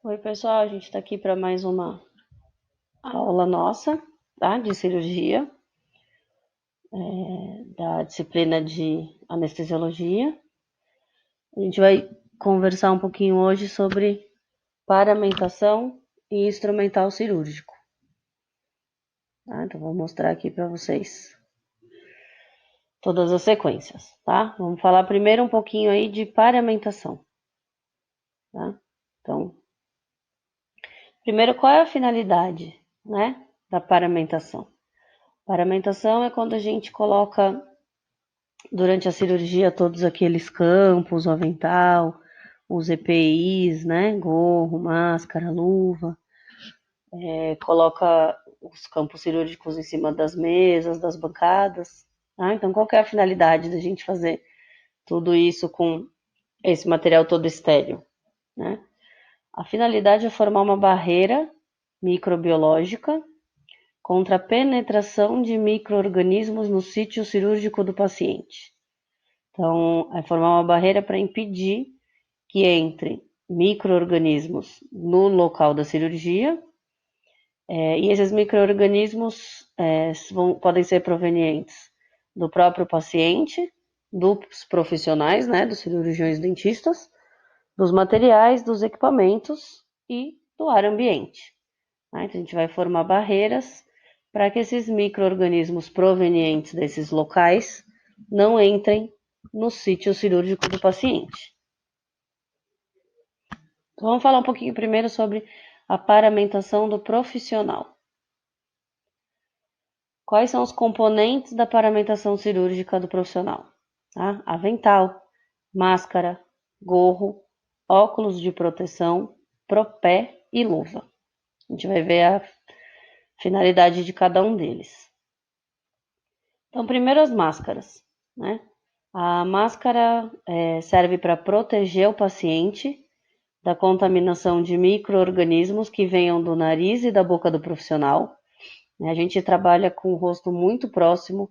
Oi, pessoal, a gente está aqui para mais uma aula nossa, tá? De cirurgia, da disciplina de anestesiologia. A gente vai conversar um pouquinho hoje sobre paramentação e instrumental cirúrgico, tá? Então, vou mostrar aqui para vocês todas as sequências, tá? Vamos falar primeiro um pouquinho aí de paramentação, tá? Então, primeiro, qual é a finalidade, né, da paramentação? Paramentação é quando a gente coloca durante a cirurgia todos aqueles campos, o avental, os EPIs, né? Gorro, máscara, luva, coloca os campos cirúrgicos em cima das mesas, das bancadas. Tá? Então, qual que é a finalidade da gente fazer tudo isso com esse material todo estéreo? Né? A finalidade é formar uma barreira microbiológica contra a penetração de micro-organismos no sítio cirúrgico do paciente. Então, é formar uma barreira para impedir que entre micro-organismos no local da cirurgia, e esses micro-organismos podem ser provenientes do próprio paciente, dos profissionais, né, dos cirurgiões dentistas, dos materiais, dos equipamentos e do ar ambiente. Tá? Então, a gente vai formar barreiras para que esses micro-organismos provenientes desses locais não entrem no sítio cirúrgico do paciente. Então, vamos falar um pouquinho primeiro sobre a paramentação do profissional. Quais são os componentes da paramentação cirúrgica do profissional? Tá? Avental, máscara, gorro, óculos de proteção, propé e luva. A gente vai ver a finalidade de cada um deles. Então, primeiro as máscaras, né? A máscara serve para proteger o paciente da contaminação de micro-organismos que venham do nariz e da boca do profissional. A gente trabalha com o rosto muito próximo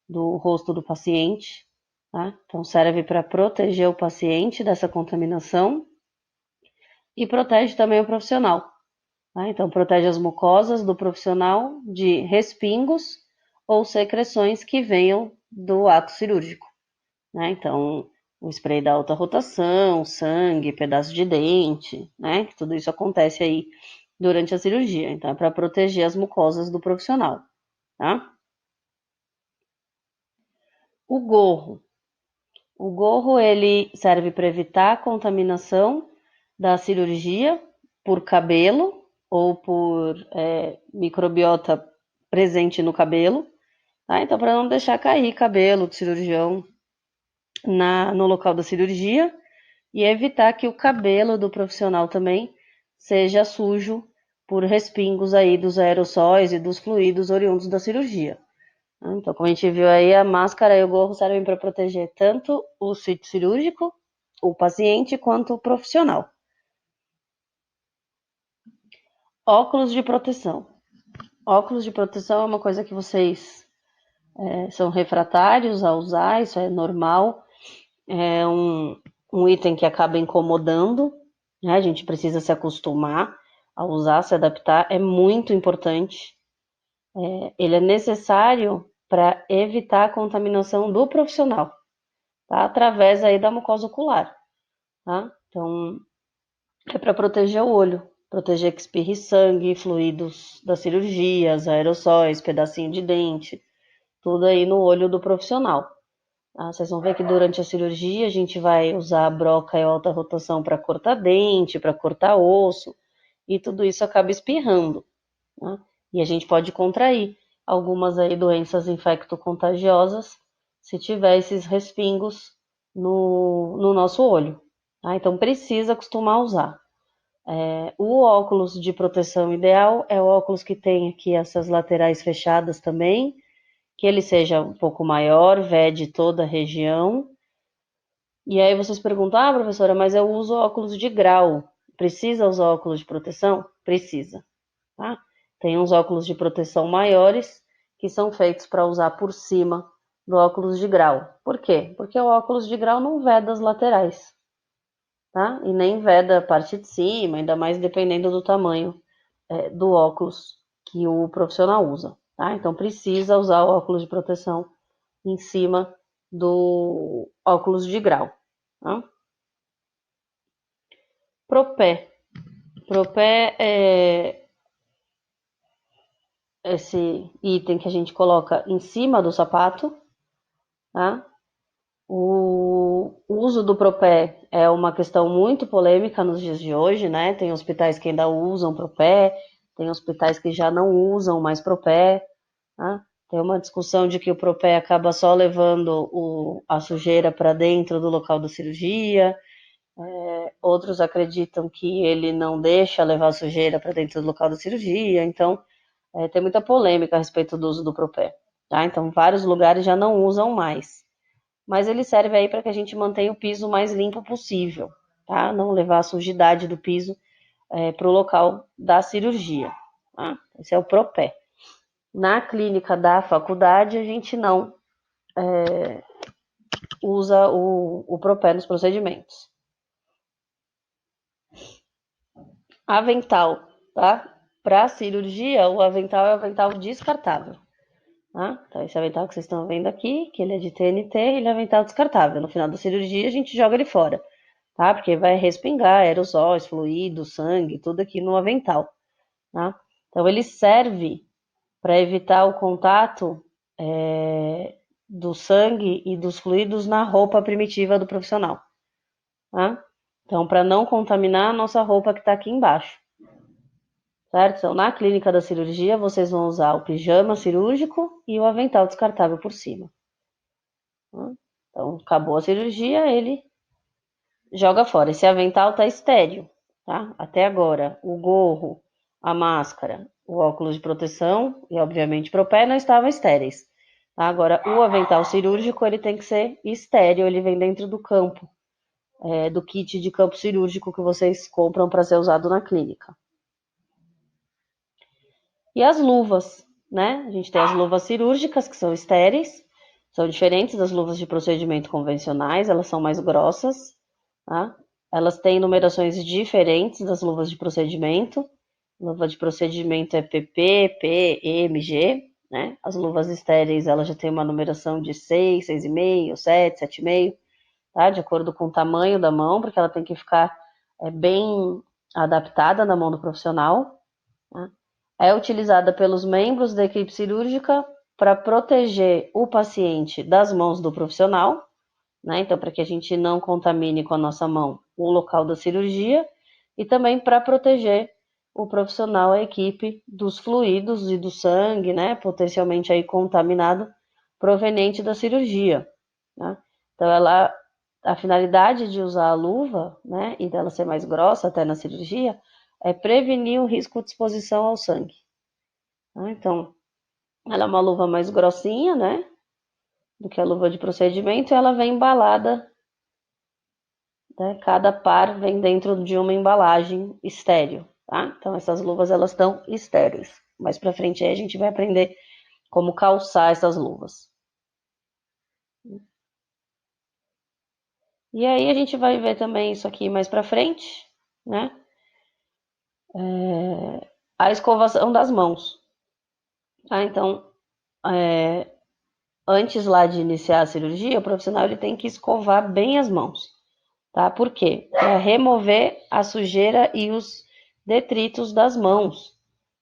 do rosto do paciente, tá? Então serve para proteger o paciente dessa contaminação e protege também o profissional, tá? Então protege as mucosas do profissional de respingos ou secreções que venham do ato cirúrgico, né? Então o spray da alta rotação, sangue, pedaço de dente, né? Que tudo isso acontece aí durante a cirurgia. Então, é para proteger as mucosas do profissional, tá? O gorro. O gorro, ele serve para evitar a contaminação da cirurgia por cabelo ou por microbiota presente no cabelo, tá? Então, para não deixar cair cabelo do cirurgião no local da cirurgia e evitar que o cabelo do profissional também seja sujo por respingos aí dos aerossóis e dos fluidos oriundos da cirurgia. Então, como a gente viu aí, a máscara e o gorro servem para proteger tanto o sítio cirúrgico, o paciente, quanto o profissional. Óculos de proteção. Óculos de proteção é uma coisa que vocês são refratários a usar, isso é normal. É um item que acaba incomodando, né? A gente precisa se acostumar a usar, se adaptar, é muito importante. Ele é necessário para evitar a contaminação do profissional, tá? Através aí da mucosa ocular, tá? Então, é para proteger o olho, proteger que espirre sangue, fluidos das cirurgias, aerossóis, pedacinho de dente, tudo aí no olho do profissional. Ah, vocês vão ver que durante a cirurgia a gente vai usar a broca e alta rotação para cortar dente, para cortar osso, e tudo isso acaba espirrando, né? E a gente pode contrair algumas aí doenças infecto-contagiosas se tiver esses respingos no nosso olho, tá? Então precisa acostumar a usar. O óculos de proteção ideal é o óculos que tem aqui essas laterais fechadas também, que ele seja um pouco maior, vede toda a região. E aí vocês perguntam, professora, mas eu uso óculos de grau. Precisa usar óculos de proteção? Precisa, tá? Tem uns óculos de proteção maiores que são feitos para usar por cima do óculos de grau. Por quê? Porque o óculos de grau não veda as laterais, tá? E nem veda a parte de cima, ainda mais dependendo do tamanho do óculos que o profissional usa, tá? Então precisa usar o óculos de proteção em cima do óculos de grau, tá? Propé. Propé é esse item que a gente coloca em cima do sapato, tá? O uso do propé é uma questão muito polêmica nos dias de hoje, né? Tem hospitais que ainda usam propé, tem hospitais que já não usam mais propé, tá? Tem uma discussão de que o propé acaba só levando a sujeira para dentro do local da cirurgia. Outros acreditam que ele não deixa levar a sujeira para dentro do local da cirurgia. Então, tem muita polêmica a respeito do uso do propé, tá? Então, vários lugares já não usam mais. Mas ele serve aí para que a gente mantenha o piso mais limpo possível, tá? Não levar a sujidade do piso para o local da cirurgia, tá? Esse é o propé. Na clínica da faculdade, a gente não usa o propé nos procedimentos. Avental, tá? Para cirurgia, o avental é o avental descartável. Tá? Então, esse avental que vocês estão vendo aqui, que ele é de TNT, ele é avental descartável. No final da cirurgia, a gente joga ele fora, tá? Porque vai respingar aerossóis, fluido, sangue, tudo aqui no avental, tá? Então, ele serve para evitar o contato do sangue e dos fluidos na roupa primitiva do profissional, tá? Então, para não contaminar a nossa roupa que está aqui embaixo, certo? Então, na clínica da cirurgia, vocês vão usar o pijama cirúrgico e o avental descartável por cima. Tá? Então, acabou a cirurgia, ele joga fora. Esse avental tá estéreo, tá? Até agora, o gorro, a máscara, o óculos de proteção e, obviamente, propé não estavam estéreis. Tá? Agora, o avental cirúrgico, ele tem que ser estéreo, ele vem dentro do campo, do kit de campo cirúrgico que vocês compram para ser usado na clínica. E as luvas, né? A gente tem as luvas cirúrgicas, que são estéreis, são diferentes das luvas de procedimento convencionais, elas são mais grossas, tá? Elas têm numerações diferentes das luvas de procedimento. Luva de procedimento é PP, P, M, G, né? As luvas estéreis, elas já têm uma numeração de 6, 6,5, 7, 7,5, tá? De acordo com o tamanho da mão, porque ela tem que ficar bem adaptada na mão do profissional, tá? É utilizada pelos membros da equipe cirúrgica para proteger o paciente das mãos do profissional, né? Então, para que a gente não contamine com a nossa mão o local da cirurgia e também para proteger o profissional, a equipe, dos fluidos e do sangue, né? Potencialmente aí contaminado proveniente da cirurgia, né? Então, a finalidade de usar a luva, né? E dela ser mais grossa até na cirurgia, é prevenir o risco de exposição ao sangue. Tá? Então, ela é uma luva mais grossinha, né? Do que a luva de procedimento, e ela vem embalada, né? Cada par vem dentro de uma embalagem estéreo, tá? Então, essas luvas, elas estão estéreis. Mais pra frente aí a gente vai aprender como calçar essas luvas. E aí a gente vai ver também isso aqui mais pra frente, né? A escovação das mãos, tá? Então, antes lá de iniciar a cirurgia, o profissional ele tem que escovar bem as mãos, tá? Por quê? Para remover a sujeira e os detritos das mãos,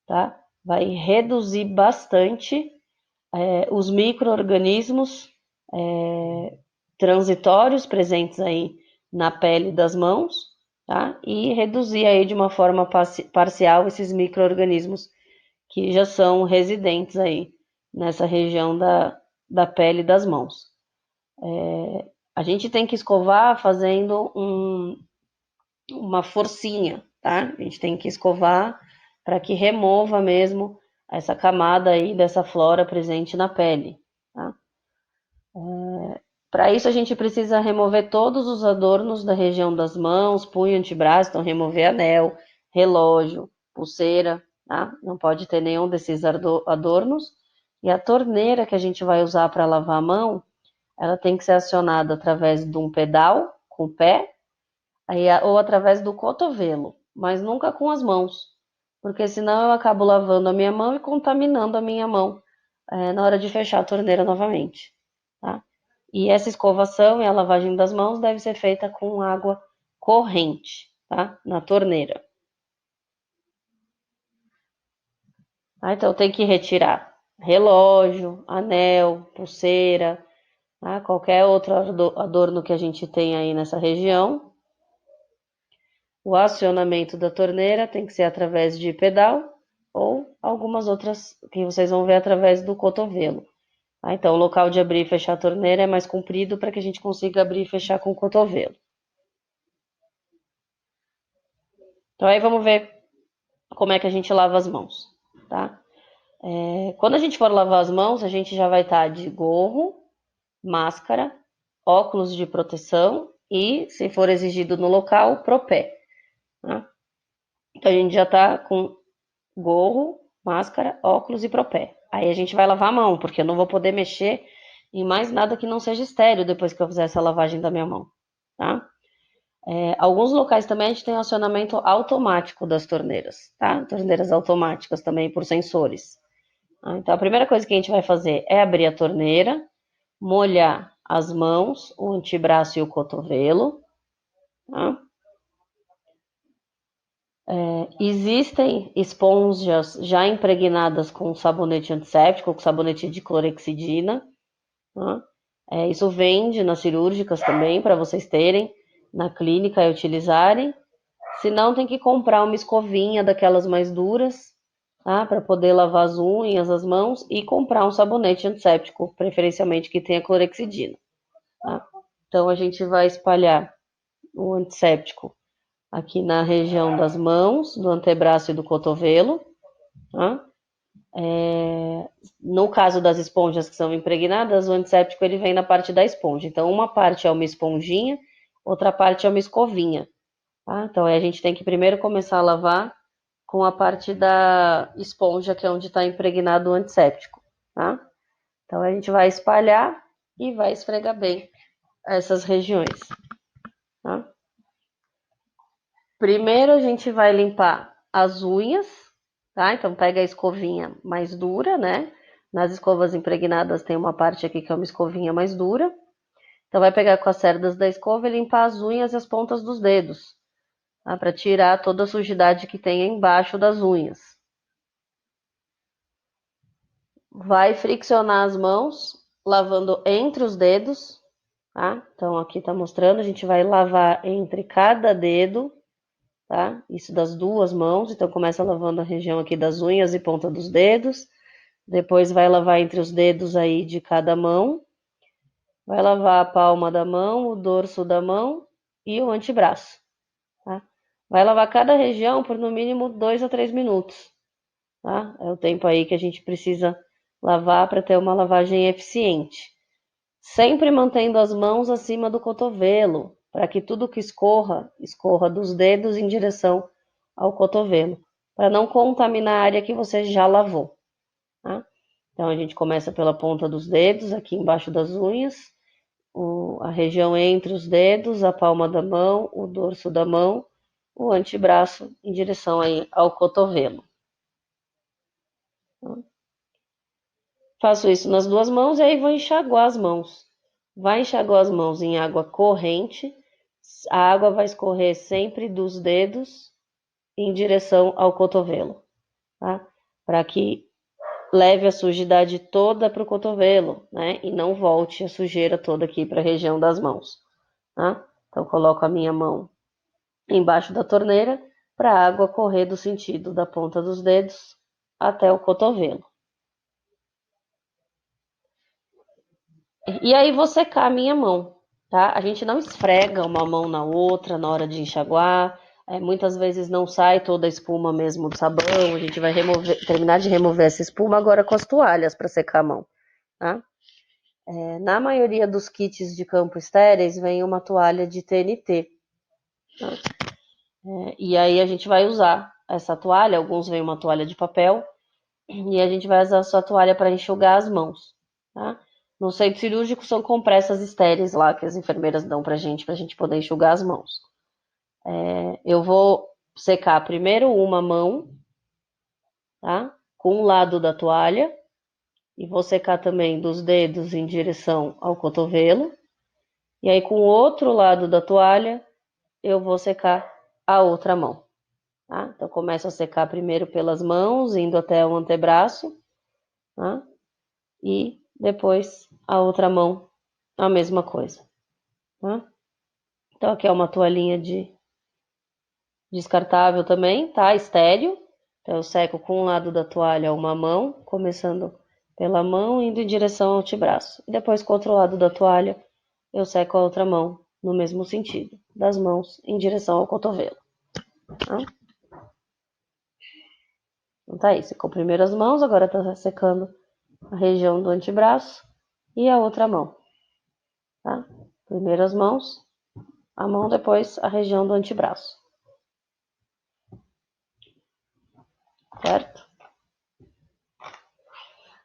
tá? Vai reduzir bastante os micro-organismos transitórios presentes aí na pele das mãos, tá? E reduzir aí de uma forma parcial esses micro-organismos que já são residentes aí nessa região da pele das mãos. A gente tem que escovar fazendo uma forcinha, tá? A gente tem que escovar para que remova mesmo essa camada aí dessa flora presente na pele, tá? Para isso a gente precisa remover todos os adornos da região das mãos, punho, antebraço, então remover anel, relógio, pulseira, tá? Não pode ter nenhum desses adornos. E a torneira que a gente vai usar para lavar a mão, ela tem que ser acionada através de um pedal com o pé Aí, ou através do cotovelo, mas nunca com as mãos, porque senão eu acabo lavando a minha mão e contaminando a minha mão na hora de fechar a torneira novamente, tá? E essa escovação e a lavagem das mãos deve ser feita com água corrente, tá? Na torneira. Então tem que retirar relógio, anel, pulseira, tá? Qualquer outro adorno que a gente tem aí nessa região. O acionamento da torneira tem que ser através de pedal ou algumas outras que vocês vão ver através do cotovelo. Então, o local de abrir e fechar a torneira é mais comprido para que a gente consiga abrir e fechar com o cotovelo. Então, aí vamos ver como é que a gente lava as mãos, tá? Quando a gente for lavar as mãos, a gente já vai estar de gorro, máscara, óculos de proteção e, se for exigido no local, propé. Tá? Então, a gente já está com gorro, máscara, óculos e propé. Aí a gente vai lavar a mão, porque eu não vou poder mexer em mais nada que não seja estéreo depois que eu fizer essa lavagem da minha mão, tá? Alguns locais também a gente tem acionamento automático das torneiras, tá? Torneiras automáticas também por sensores. Tá? Então a primeira coisa que a gente vai fazer é abrir a torneira, molhar as mãos, o antebraço e o cotovelo, tá? Existem esponjas já impregnadas com sabonete antisséptico, com sabonete de clorexidina. Tá? Isso vende nas cirúrgicas também, para vocês terem na clínica e utilizarem. Se não, tem que comprar uma escovinha daquelas mais duras, tá? Para poder lavar as unhas, as mãos e comprar um sabonete antisséptico, preferencialmente que tenha clorexidina. Tá? Então a gente vai espalhar o antisséptico aqui na região das mãos, do antebraço e do cotovelo, tá? No caso das esponjas que são impregnadas, o antisséptico ele vem na parte da esponja. Então, uma parte é uma esponjinha, outra parte é uma escovinha. Tá? Então, a gente tem que primeiro começar a lavar com a parte da esponja, que é onde está impregnado o antisséptico. Tá? Então, a gente vai espalhar e vai esfregar bem essas regiões. Tá? Primeiro, a gente vai limpar as unhas, tá? Então, pega a escovinha mais dura, né? Nas escovas impregnadas tem uma parte aqui que é uma escovinha mais dura. Então, vai pegar com as cerdas da escova e limpar as unhas e as pontas dos dedos, tá? Para tirar toda a sujidade que tem embaixo das unhas. Vai friccionar as mãos, lavando entre os dedos, tá? Então, aqui tá mostrando, a gente vai lavar entre cada dedo, tá? Isso das duas mãos, então começa lavando a região aqui das unhas e ponta dos dedos, depois vai lavar entre os dedos aí de cada mão, vai lavar a palma da mão, o dorso da mão e o antebraço, tá? Vai lavar cada região por no mínimo 2 a 3 minutos, tá? É o tempo aí que a gente precisa lavar para ter uma lavagem eficiente. Sempre mantendo as mãos acima do cotovelo, para que tudo que escorra, escorra dos dedos em direção ao cotovelo, para não contaminar a área que você já lavou. Tá? Então a gente começa pela ponta dos dedos, aqui embaixo das unhas, a região entre os dedos, a palma da mão, o dorso da mão, o antebraço em direção aí ao cotovelo. Tá? Faço isso nas duas mãos e aí vou enxaguar as mãos. Vai enxaguar as mãos em água corrente. A água vai escorrer sempre dos dedos em direção ao cotovelo, tá? Para que leve a sujidade toda para o cotovelo, né? E não volte a sujeira toda aqui para a região das mãos, tá? Então, coloco a minha mão embaixo da torneira para a água correr do sentido da ponta dos dedos até o cotovelo. E aí vou secar a minha mão, tá? A gente não esfrega uma mão na outra na hora de enxaguar. Muitas vezes não sai toda a espuma mesmo do sabão. A gente vai terminar de remover essa espuma agora com as toalhas para secar a mão, tá? Na maioria dos kits de campo estéreis vem uma toalha de TNT. Tá? E aí a gente vai usar essa toalha. Alguns vêm uma toalha de papel. E a gente vai usar a sua toalha para enxugar as mãos, tá? No centro cirúrgico são compressas estéreis lá que as enfermeiras dão pra gente poder enxugar as mãos. Eu vou secar primeiro uma mão, tá? Com um lado da toalha. E vou secar também dos dedos em direção ao cotovelo. E aí, com o outro lado da toalha, eu vou secar a outra mão, tá? Então, começo a secar primeiro pelas mãos, indo até o antebraço, tá? E depois a outra mão, a mesma coisa, tá? Então, aqui é uma toalhinha de descartável também, tá? Estéreo. Então, eu seco com um lado da toalha uma mão, começando pela mão, indo em direção ao antebraço. E depois, com o outro lado da toalha, eu seco a outra mão no mesmo sentido, das mãos em direção ao cotovelo. Tá? Então tá aí, secou primeiro as mãos, agora tá secando a região do antebraço e a outra mão. Tá? Primeiro as mãos, a mão, depois a região do antebraço. Certo?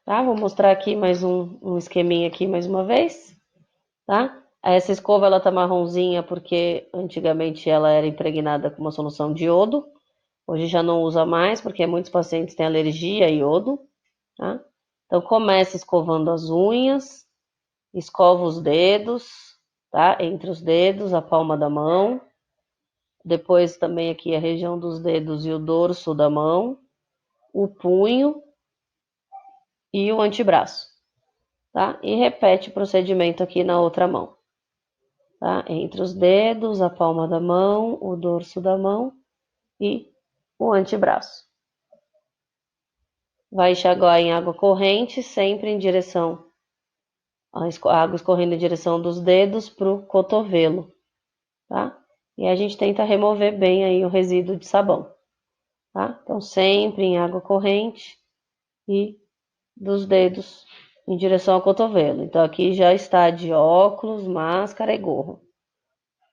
Tá? Vou mostrar aqui mais um esqueminha aqui mais uma vez. Tá? Essa escova ela tá marronzinha porque antigamente ela era impregnada com uma solução de iodo. Hoje já não usa mais porque muitos pacientes têm alergia a iodo. Tá? Então começa escovando as unhas, escova os dedos, tá? Entre os dedos, a palma da mão. Depois também aqui a região dos dedos e o dorso da mão, o punho e o antebraço, tá? E repete o procedimento aqui na outra mão, tá? Entre os dedos, a palma da mão, o dorso da mão e o antebraço. Vai enxaguar em água corrente, sempre em direção, a água escorrendo em direção dos dedos para o cotovelo, tá? E a gente tenta remover bem aí o resíduo de sabão, tá? Então, sempre em água corrente e dos dedos em direção ao cotovelo. Então, aqui já está de óculos, máscara e gorro,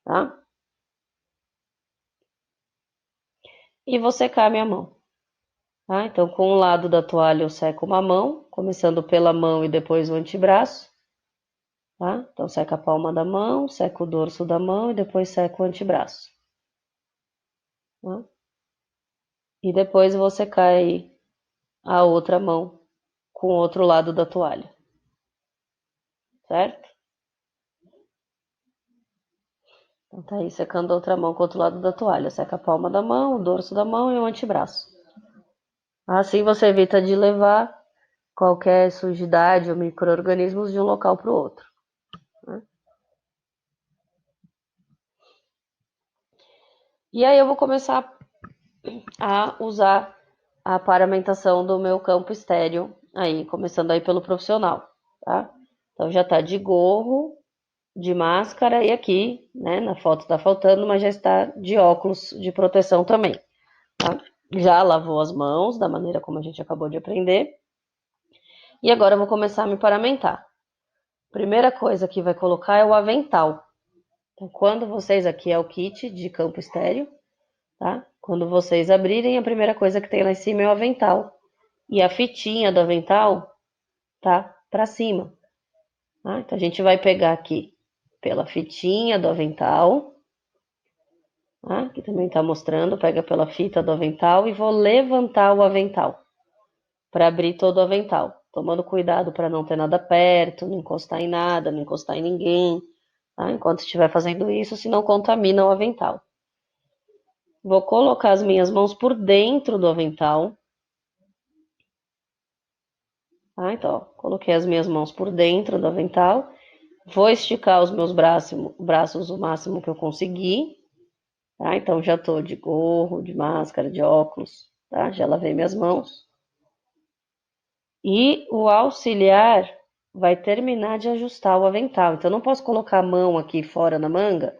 tá? E vou secar minha mão, tá? Então, com o lado da toalha eu seco uma mão, começando pela mão e depois o antebraço, tá? Então, seca a palma da mão, seca o dorso da mão e depois seca o antebraço, tá? E depois eu vou secar aí a outra mão com o outro lado da toalha, certo? Então tá aí secando a outra mão com o outro lado da toalha. Seca a palma da mão, o dorso da mão e o antebraço. Assim você evita de levar qualquer sujidade ou micro-organismos de um local para o outro, né? E aí eu vou começar a usar a paramentação do meu campo estéreo, aí, começando aí pelo profissional, tá? Então já tá de gorro, de máscara e aqui, né, na foto tá faltando, mas já está de óculos de proteção também, tá? Já lavou as mãos da maneira como a gente acabou de aprender. E agora eu vou começar a me paramentar. Primeira coisa que vai colocar é o avental. Então, quando vocês, aqui é o kit de campo estéreo, tá? Quando vocês abrirem, a primeira coisa que tem lá em cima é o avental. E a fitinha do avental tá para cima, tá? Então, a gente vai pegar aqui pela fitinha do avental, tá? Que também tá mostrando, pega pela fita do avental e vou levantar o avental para abrir todo o avental, tomando cuidado para não ter nada perto, não encostar em nada, não encostar em ninguém, tá? Enquanto estiver fazendo isso, senão contamina o avental. Vou colocar as minhas mãos por dentro do avental, tá? Então, ó, coloquei as minhas mãos por dentro do avental, vou esticar os meus braços o máximo que eu conseguir, tá? Então, já tô de gorro, de máscara, de óculos, tá? Já lavei minhas mãos. E o auxiliar vai terminar de ajustar o avental. Então, eu não posso colocar a mão aqui fora na manga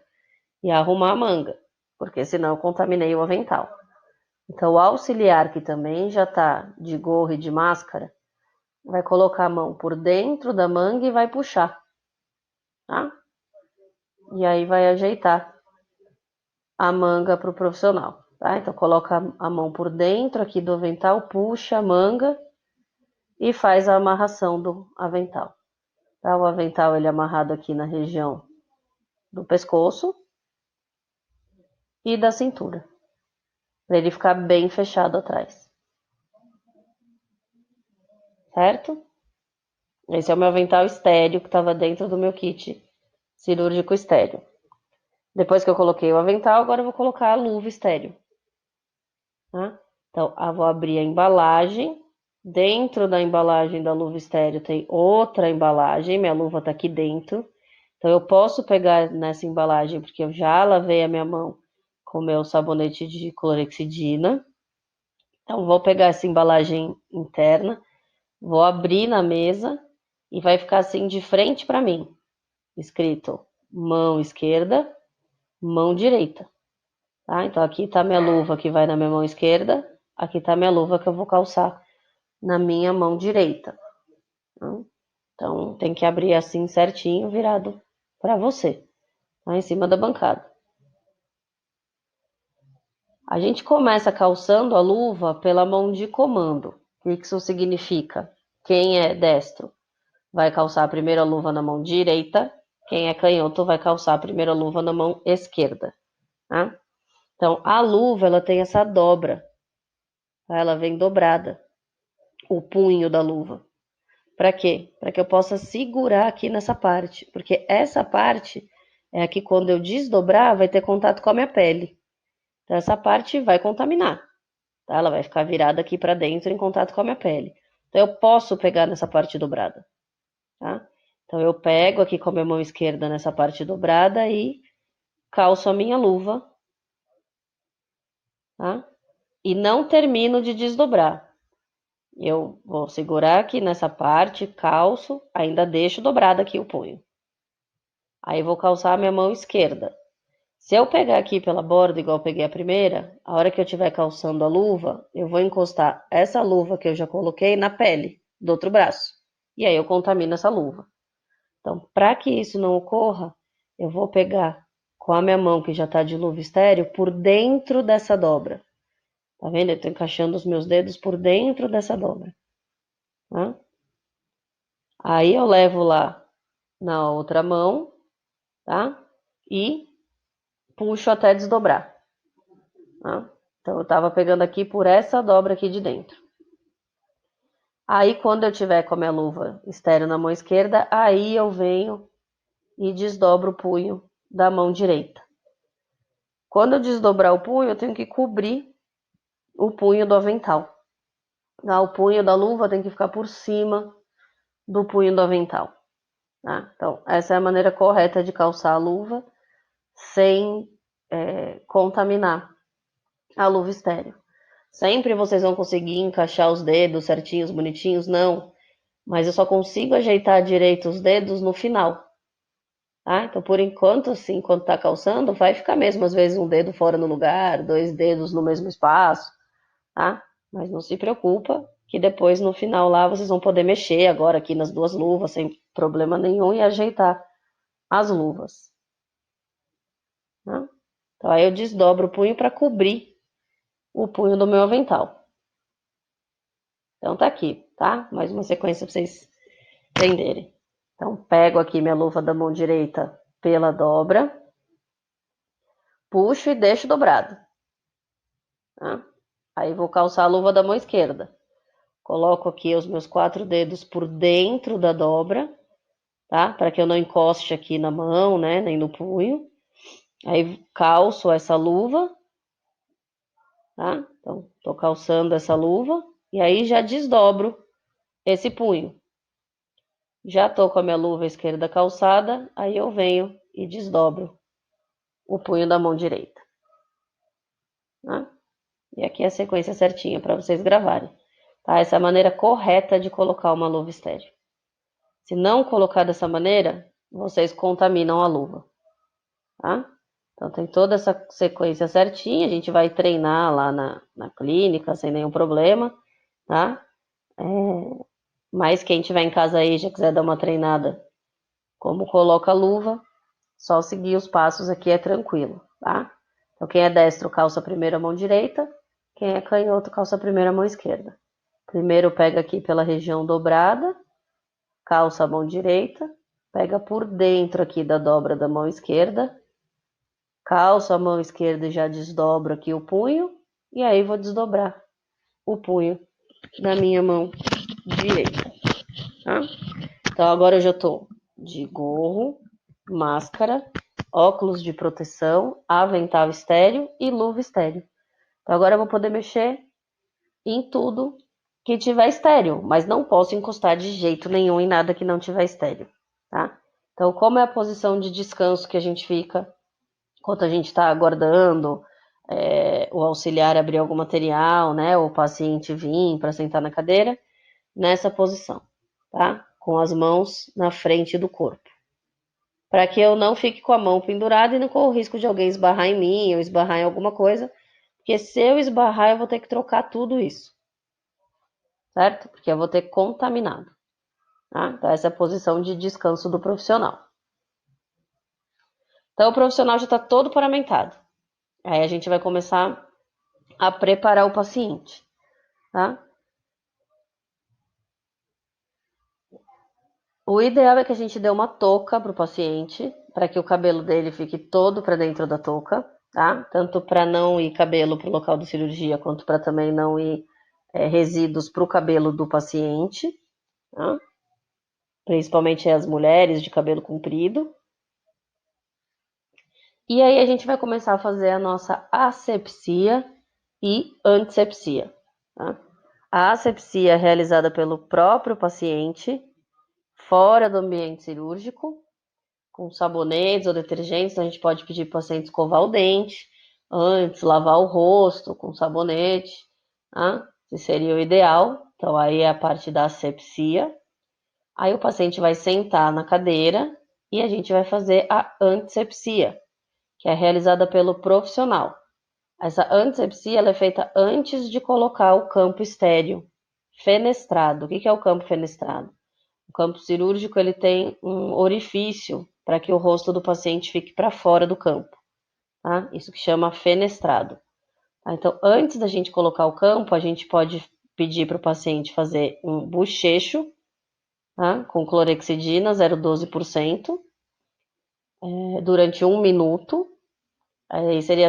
e arrumar a manga, porque senão eu contaminei o avental. Então, o auxiliar, que também já tá de gorro e de máscara, vai colocar a mão por dentro da manga e vai puxar, tá? E aí vai ajeitar a manga pro profissional, tá? Então, coloca a mão por dentro aqui do avental, puxa a manga e faz a amarração do avental. Tá? O avental ele é amarrado aqui na região do pescoço e da cintura, para ele ficar bem fechado atrás. Certo? Esse é o meu avental estéreo que estava dentro do meu kit cirúrgico estéreo. Depois que eu coloquei o avental, agora eu vou colocar a luva estéreo. Tá? Então, eu vou abrir a embalagem. Dentro da embalagem da luva estéreo tem outra embalagem. Minha luva tá aqui dentro. Então, eu posso pegar nessa embalagem, porque eu já lavei a minha mão com o meu sabonete de clorexidina. Então, vou pegar essa embalagem interna, vou abrir na mesa e vai ficar assim de frente para mim, escrito mão esquerda, mão direita. Tá? Então, aqui tá minha luva que vai na minha mão esquerda, aqui tá minha luva que eu vou calçar na minha mão direita. Tá? Então, tem que abrir assim certinho, virado para você, tá? Em cima da bancada. A gente começa calçando a luva pela mão de comando. O que isso significa? Quem é destro vai calçar a primeira luva na mão direita, quem é canhoto vai calçar a primeira luva na mão esquerda. Tá? Então, a luva ela tem essa dobra, tá? Ela vem dobrada, o punho da luva. Para quê? Para que eu possa segurar aqui nessa parte, porque essa parte é a que quando eu desdobrar vai ter contato com a minha pele. Então, essa parte vai contaminar, tá? Ela vai ficar virada aqui para dentro em contato com a minha pele. Então, eu posso pegar nessa parte dobrada, tá? Então, eu pego aqui com a minha mão esquerda nessa parte dobrada e calço a minha luva, tá? E não termino de desdobrar. Eu vou segurar aqui nessa parte, calço, ainda deixo dobrado aqui o punho. Aí vou calçar a minha mão esquerda. Se eu pegar aqui pela borda, igual eu peguei a primeira, a hora que eu estiver calçando a luva, eu vou encostar essa luva que eu já coloquei na pele do outro braço. E aí eu contamino essa luva. Então, para que isso não ocorra, eu vou pegar com a minha mão, que já está de luva estéreo, por dentro dessa dobra. Tá vendo? Eu estou encaixando os meus dedos por dentro dessa dobra. Tá? Aí eu levo lá na outra mão, tá? E puxo até desdobrar. Tá? Então, eu estava pegando aqui por essa dobra aqui de dentro. Aí, quando eu tiver com a minha luva estéreo na mão esquerda, aí eu venho e desdobro o punho da mão direita. Quando eu desdobrar o punho, eu tenho que cobrir o punho do avental. O punho da luva tem que ficar por cima do punho do avental. Tá? Então, essa é a maneira correta de calçar a luva sem contaminar a luva estéreo. Sempre vocês vão conseguir encaixar os dedos certinhos, bonitinhos? Não. Mas eu só consigo ajeitar direito os dedos no final. Tá? Então, por enquanto, assim, enquanto tá calçando, vai ficar mesmo, às vezes, um dedo fora no lugar, dois dedos no mesmo espaço, tá? Mas não se preocupa, que depois, no final lá, vocês vão poder mexer agora aqui nas duas luvas, sem problema nenhum, e ajeitar as luvas. Tá? Então, aí eu desdobro o punho para cobrir o punho do meu avental. Então, tá aqui, tá? Mais uma sequência para vocês entenderem. Então, pego aqui minha luva da mão direita pela dobra, puxo e deixo dobrado. Tá? Aí vou calçar a luva da mão esquerda. Coloco aqui os meus 4 dedos por dentro da dobra, tá? Para que eu não encoste aqui na mão, né? Nem no punho. Aí calço essa luva, tá? Então, tô calçando essa luva e aí já desdobro esse punho. Já tô com a minha luva esquerda calçada, aí eu venho e desdobro o punho da mão direita. Tá? E aqui é a sequência certinha para vocês gravarem. Tá? Essa é a maneira correta de colocar uma luva estéreo. Se não colocar dessa maneira, vocês contaminam a luva. Tá? Então tem toda essa sequência certinha, a gente vai treinar lá na clínica sem nenhum problema, tá? Mas quem tiver em casa aí já quiser dar uma treinada como coloca a luva, só seguir os passos aqui é tranquilo, tá? Então quem é destro calça a primeira mão direita, quem é canhoto calça a primeira mão esquerda. Primeiro pega aqui pela região dobrada, calça a mão direita, pega por dentro aqui da dobra da mão esquerda, calço a mão esquerda e já desdobro aqui o punho, e aí vou desdobrar o punho da minha mão direita, tá? Então agora eu já tô de gorro, máscara, óculos de proteção, avental estéreo e luva estéreo. Então agora eu vou poder mexer em tudo que tiver estéreo, mas não posso encostar de jeito nenhum em nada que não tiver estéreo, tá? Então, como é a posição de descanso que a gente fica enquanto a gente está aguardando o auxiliar abrir algum material, né? Ou o paciente vir para sentar na cadeira, nessa posição, tá? Com as mãos na frente do corpo. Para que eu não fique com a mão pendurada e não corra o risco de alguém esbarrar em mim ou esbarrar em alguma coisa, porque se eu esbarrar, eu vou ter que trocar tudo isso, certo? Porque eu vou ter contaminado, tá? Então, essa é a posição de descanso do profissional. Então, o profissional já está todo paramentado. Aí a gente vai começar a preparar o paciente, tá? O ideal é que a gente dê uma touca para o paciente, para que o cabelo dele fique todo para dentro da touca, tá? Tanto para não ir cabelo para o local de cirurgia, quanto para também não ir resíduos para o cabelo do paciente, tá? Principalmente as mulheres de cabelo comprido. E aí a gente vai começar a fazer a nossa asepsia e antisepsia, tá? A asepsia é realizada pelo próprio paciente, fora do ambiente cirúrgico, com sabonetes ou detergentes. Então a gente pode pedir para o paciente escovar o dente antes, lavar o rosto com sabonete, tá? Que seria o ideal. Então aí é a parte da asepsia. Aí o paciente vai sentar na cadeira e a gente vai fazer a antisepsia, que é realizada pelo profissional. Essa antisepsia ela é feita antes de colocar o campo estéreo fenestrado. O que é o campo fenestrado? O campo cirúrgico ele tem um orifício para que o rosto do paciente fique para fora do campo, tá? Isso que chama fenestrado. Tá? Então, antes da gente colocar o campo, a gente pode pedir para o paciente fazer um bochecho, tá? Com clorexidina 0,12%, durante 1 minuto. Aí seria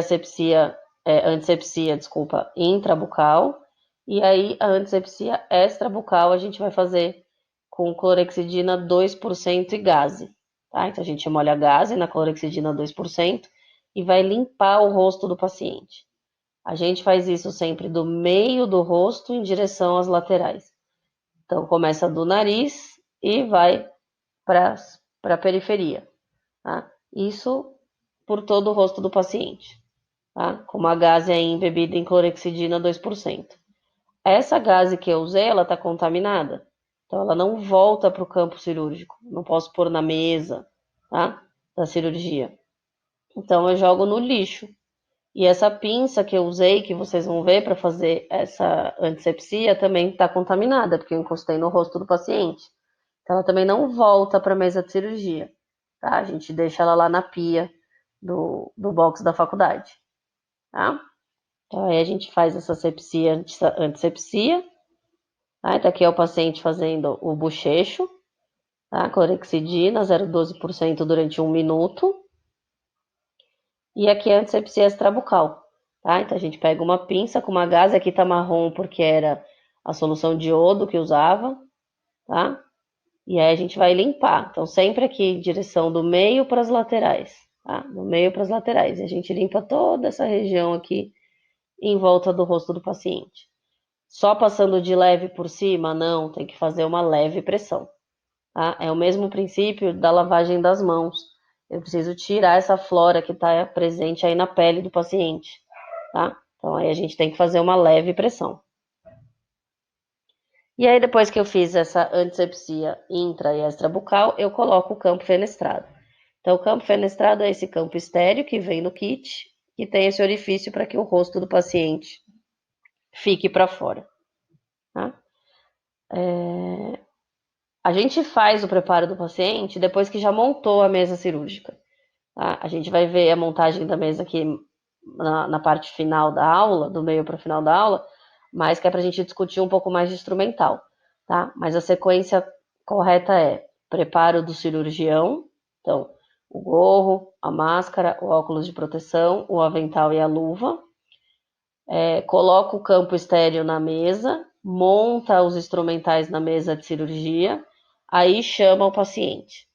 antisepsia, desculpa, intrabucal. E aí a antisepsia extrabucal a gente vai fazer com clorexidina 2% e gaze, tá? Então a gente molha gaze na clorexidina 2% e vai limpar o rosto do paciente. A gente faz isso sempre do meio do rosto em direção às laterais. Então começa do nariz e vai para a periferia, tá? Isso por todo o rosto do paciente, tá? Com uma gaze aí embebida em clorexidina 2%. Essa gaze que eu usei, ela está contaminada. Então, ela não volta para o campo cirúrgico. Não posso pôr na mesa, tá? Da cirurgia. Então, eu jogo no lixo. E essa pinça que eu usei, que vocês vão ver para fazer essa antisepsia, também está contaminada, porque eu encostei no rosto do paciente. Então, ela também não volta para a mesa de cirurgia, tá? A gente deixa ela lá na pia do box da faculdade, tá? Então, aí a gente faz essa antisepsia. Tá? Então, aqui é o paciente fazendo o bochecho, tá? Clorexidina, 0,12% durante 1 minuto. E aqui é a antisepsia extrabucal, tá? Então, a gente pega uma pinça com uma gaze, aqui tá marrom porque era a solução de iodo que usava, tá? E aí a gente vai limpar. Então, sempre aqui em direção do meio para as laterais, tá? Do meio para as laterais. E a gente limpa toda essa região aqui em volta do rosto do paciente. Só passando de leve por cima? Não, tem que fazer uma leve pressão. Tá? É o mesmo princípio da lavagem das mãos. Eu preciso tirar essa flora que está presente aí na pele do paciente. Tá? Então aí a gente tem que fazer uma leve pressão. E aí depois que eu fiz essa antisepsia intra e extrabucal, eu coloco o campo fenestrado. Então o campo fenestrado é esse campo estéreo que vem no kit, que tem esse orifício para que o rosto do paciente fique para fora. Tá? A gente faz o preparo do paciente depois que já montou a mesa cirúrgica. Tá? A gente vai ver a montagem da mesa aqui na parte final da aula, do meio para o final da aula, mas que é para a gente discutir um pouco mais de instrumental. Tá? Mas a sequência correta é preparo do cirurgião, então o gorro, a máscara, o óculos de proteção, o avental e a luva. Coloca o campo estéreo na mesa, monta os instrumentais na mesa de cirurgia, aí chama o paciente,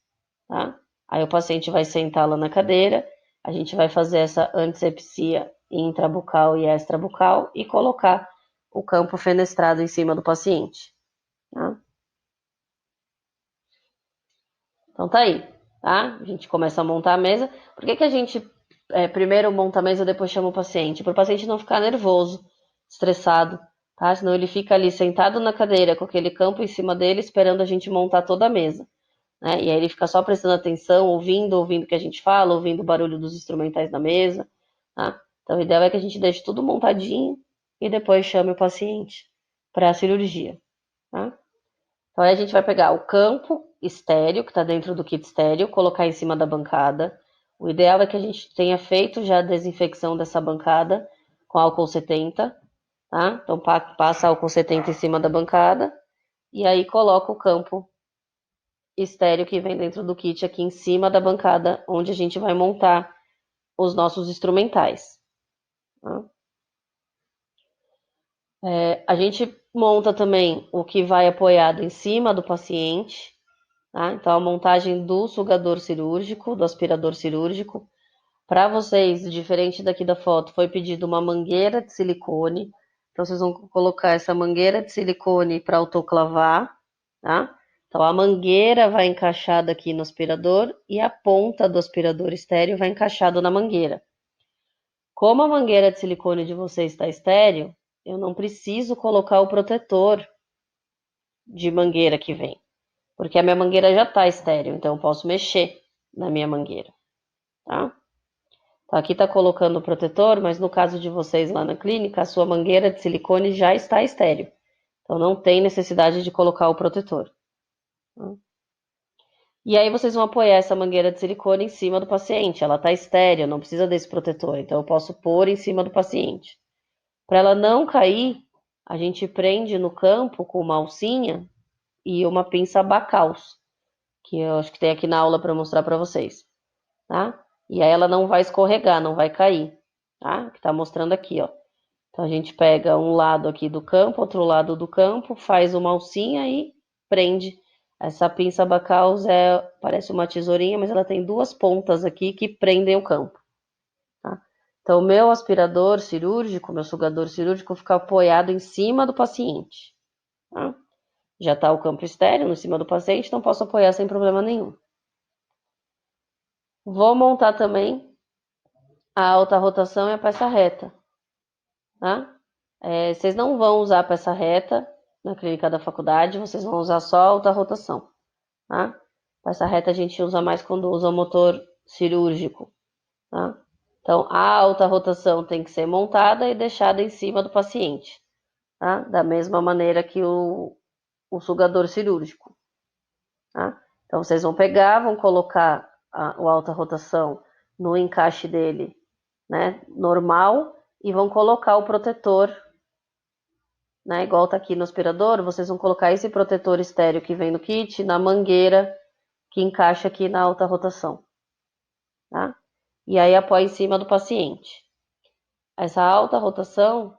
tá? Aí o paciente vai sentar lá na cadeira, a gente vai fazer essa antisepsia intrabucal e extrabucal e colocar o campo fenestrado em cima do paciente, tá? Então tá aí, tá? A gente começa a montar a mesa. Por que a gente primeiro monta a mesa, depois chama o paciente? Para o paciente não ficar nervoso, estressado, tá? Senão ele fica ali sentado na cadeira com aquele campo em cima dele, esperando a gente montar toda a mesa, né? E aí ele fica só prestando atenção, ouvindo o que a gente fala, ouvindo o barulho dos instrumentais na mesa, tá? Então o ideal é que a gente deixe tudo montadinho e depois chame o paciente para a cirurgia, tá? Então, aí a gente vai pegar o campo estéreo, que está dentro do kit estéreo, colocar em cima da bancada. O ideal é que a gente tenha feito já a desinfecção dessa bancada com álcool 70, tá? Então, passa álcool 70 em cima da bancada e aí coloca o campo estéreo que vem dentro do kit aqui em cima da bancada, onde a gente vai montar os nossos instrumentais, tá? A gente monta também o que vai apoiado em cima do paciente, tá? Então, a montagem do sugador cirúrgico, do aspirador cirúrgico. Para vocês, diferente daqui da foto, foi pedido uma mangueira de silicone. Então, vocês vão colocar essa mangueira de silicone para autoclavar, tá? Então, a mangueira vai encaixada aqui no aspirador e a ponta do aspirador estéreo vai encaixado na mangueira. Como a mangueira de silicone de vocês está estéreo, eu não preciso colocar o protetor de mangueira que vem, porque a minha mangueira já está estéreo, então eu posso mexer na minha mangueira, tá? Então, aqui está colocando o protetor, mas no caso de vocês lá na clínica, a sua mangueira de silicone já está estéreo. Então, não tem necessidade de colocar o protetor, tá? E aí vocês vão apoiar essa mangueira de silicone em cima do paciente. Ela está estéreo, não precisa desse protetor, então eu posso pôr em cima do paciente. Para ela não cair, a gente prende no campo com uma alcinha e uma pinça Bacaus, que eu acho que tem aqui na aula para mostrar para vocês, tá? E aí ela não vai escorregar, não vai cair, tá? Que tá mostrando aqui, ó. Então a gente pega um lado aqui do campo, outro lado do campo, faz uma alcinha e prende. Essa pinça Bacaus parece uma tesourinha, mas ela tem duas pontas aqui que prendem o campo, tá? Então o meu aspirador cirúrgico, meu sugador cirúrgico fica apoiado em cima do paciente, tá? Já está o campo estéreo em cima do paciente, então posso apoiar sem problema nenhum. Vou montar também a alta rotação e a peça reta, tá? Vocês não vão usar a peça reta na clínica da faculdade, vocês vão usar só a alta rotação, tá? Peça reta a gente usa mais quando usa o motor cirúrgico, tá? Então, a alta rotação tem que ser montada e deixada em cima do paciente, tá? Da mesma maneira que o sugador cirúrgico, tá? Então, vocês vão pegar, vão colocar o alta rotação no encaixe dele, né, normal, e vão colocar o protetor, né, igual tá aqui no aspirador, vocês vão colocar esse protetor estéreo que vem no kit na mangueira que encaixa aqui na alta rotação, tá? E aí apoia em cima do paciente. Essa alta rotação,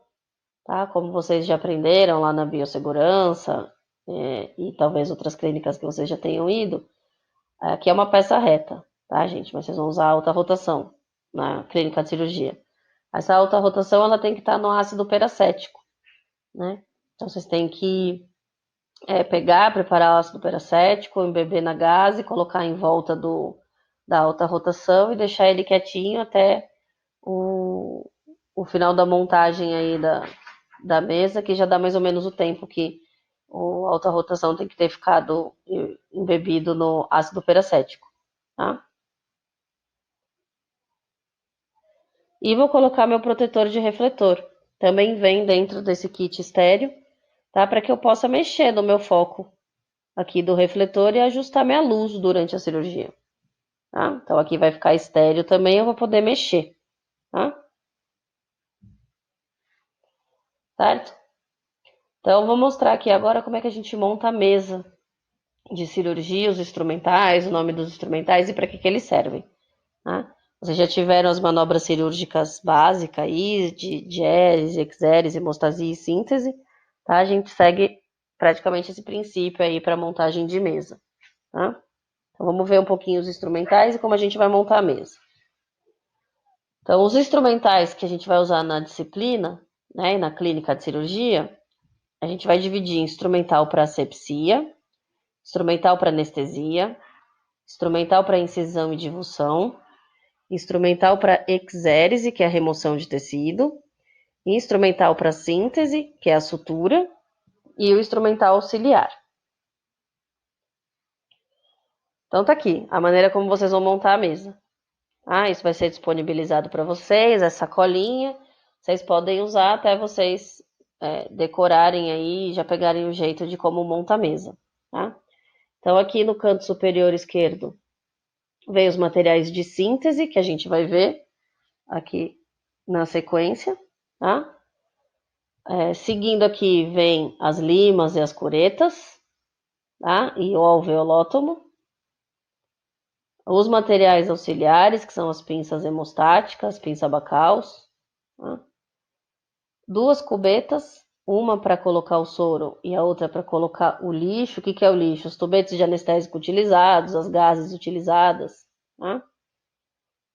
tá? Como vocês já aprenderam lá na biossegurança, e talvez outras clínicas que vocês já tenham ido, aqui é uma peça reta, tá, gente? Mas vocês vão usar alta rotação na clínica de cirurgia. Essa alta rotação, ela tem que estar no ácido peracético, né? Então, vocês têm que pegar, preparar o ácido peracético, embeber na gase, colocar em volta da alta rotação e deixar ele quietinho até o final da montagem aí da mesa, que já dá mais ou menos o tempo que a alta rotação tem que ter ficado embebido no ácido peracético, tá? E vou colocar meu protetor de refletor. Também vem dentro desse kit estéreo, tá? Para que eu possa mexer no meu foco aqui do refletor e ajustar minha luz durante a cirurgia, tá? Então aqui vai ficar estéreo também, eu vou poder mexer, tá? Certo? Então eu vou mostrar aqui agora como é que a gente monta a mesa de cirurgia, os instrumentais, o nome dos instrumentais e para que eles servem. Tá? Vocês já tiveram as manobras cirúrgicas básicas aí, de Eres, Exeres, hemostasia e síntese, tá? A gente segue praticamente esse princípio aí para montagem de mesa, tá? Então vamos ver um pouquinho os instrumentais e como a gente vai montar a mesa. Então, os instrumentais que a gente vai usar na disciplina, né, e na clínica de cirurgia, a gente vai dividir em instrumental para asepsia, instrumental para anestesia, instrumental para incisão e divulsão, instrumental para exérese, que é a remoção de tecido, instrumental para síntese, que é a sutura, e o instrumental auxiliar. Então tá aqui a maneira como vocês vão montar a mesa. Isso vai ser disponibilizado para vocês, essa colinha. Vocês podem usar até vocês decorarem aí, já pegarem o jeito de como monta a mesa, tá? Então aqui no canto superior esquerdo vem os materiais de síntese que a gente vai ver aqui na sequência, tá? Seguindo aqui vem as limas e as curetas, tá? E o alveolótomo. Os materiais auxiliares, que são as pinças hemostáticas, pinça bacaus, tá? 2 cubetas, uma para colocar o soro e a outra para colocar o lixo. O que é o lixo? Os tubetes de anestésico utilizados, as gases utilizadas, tá?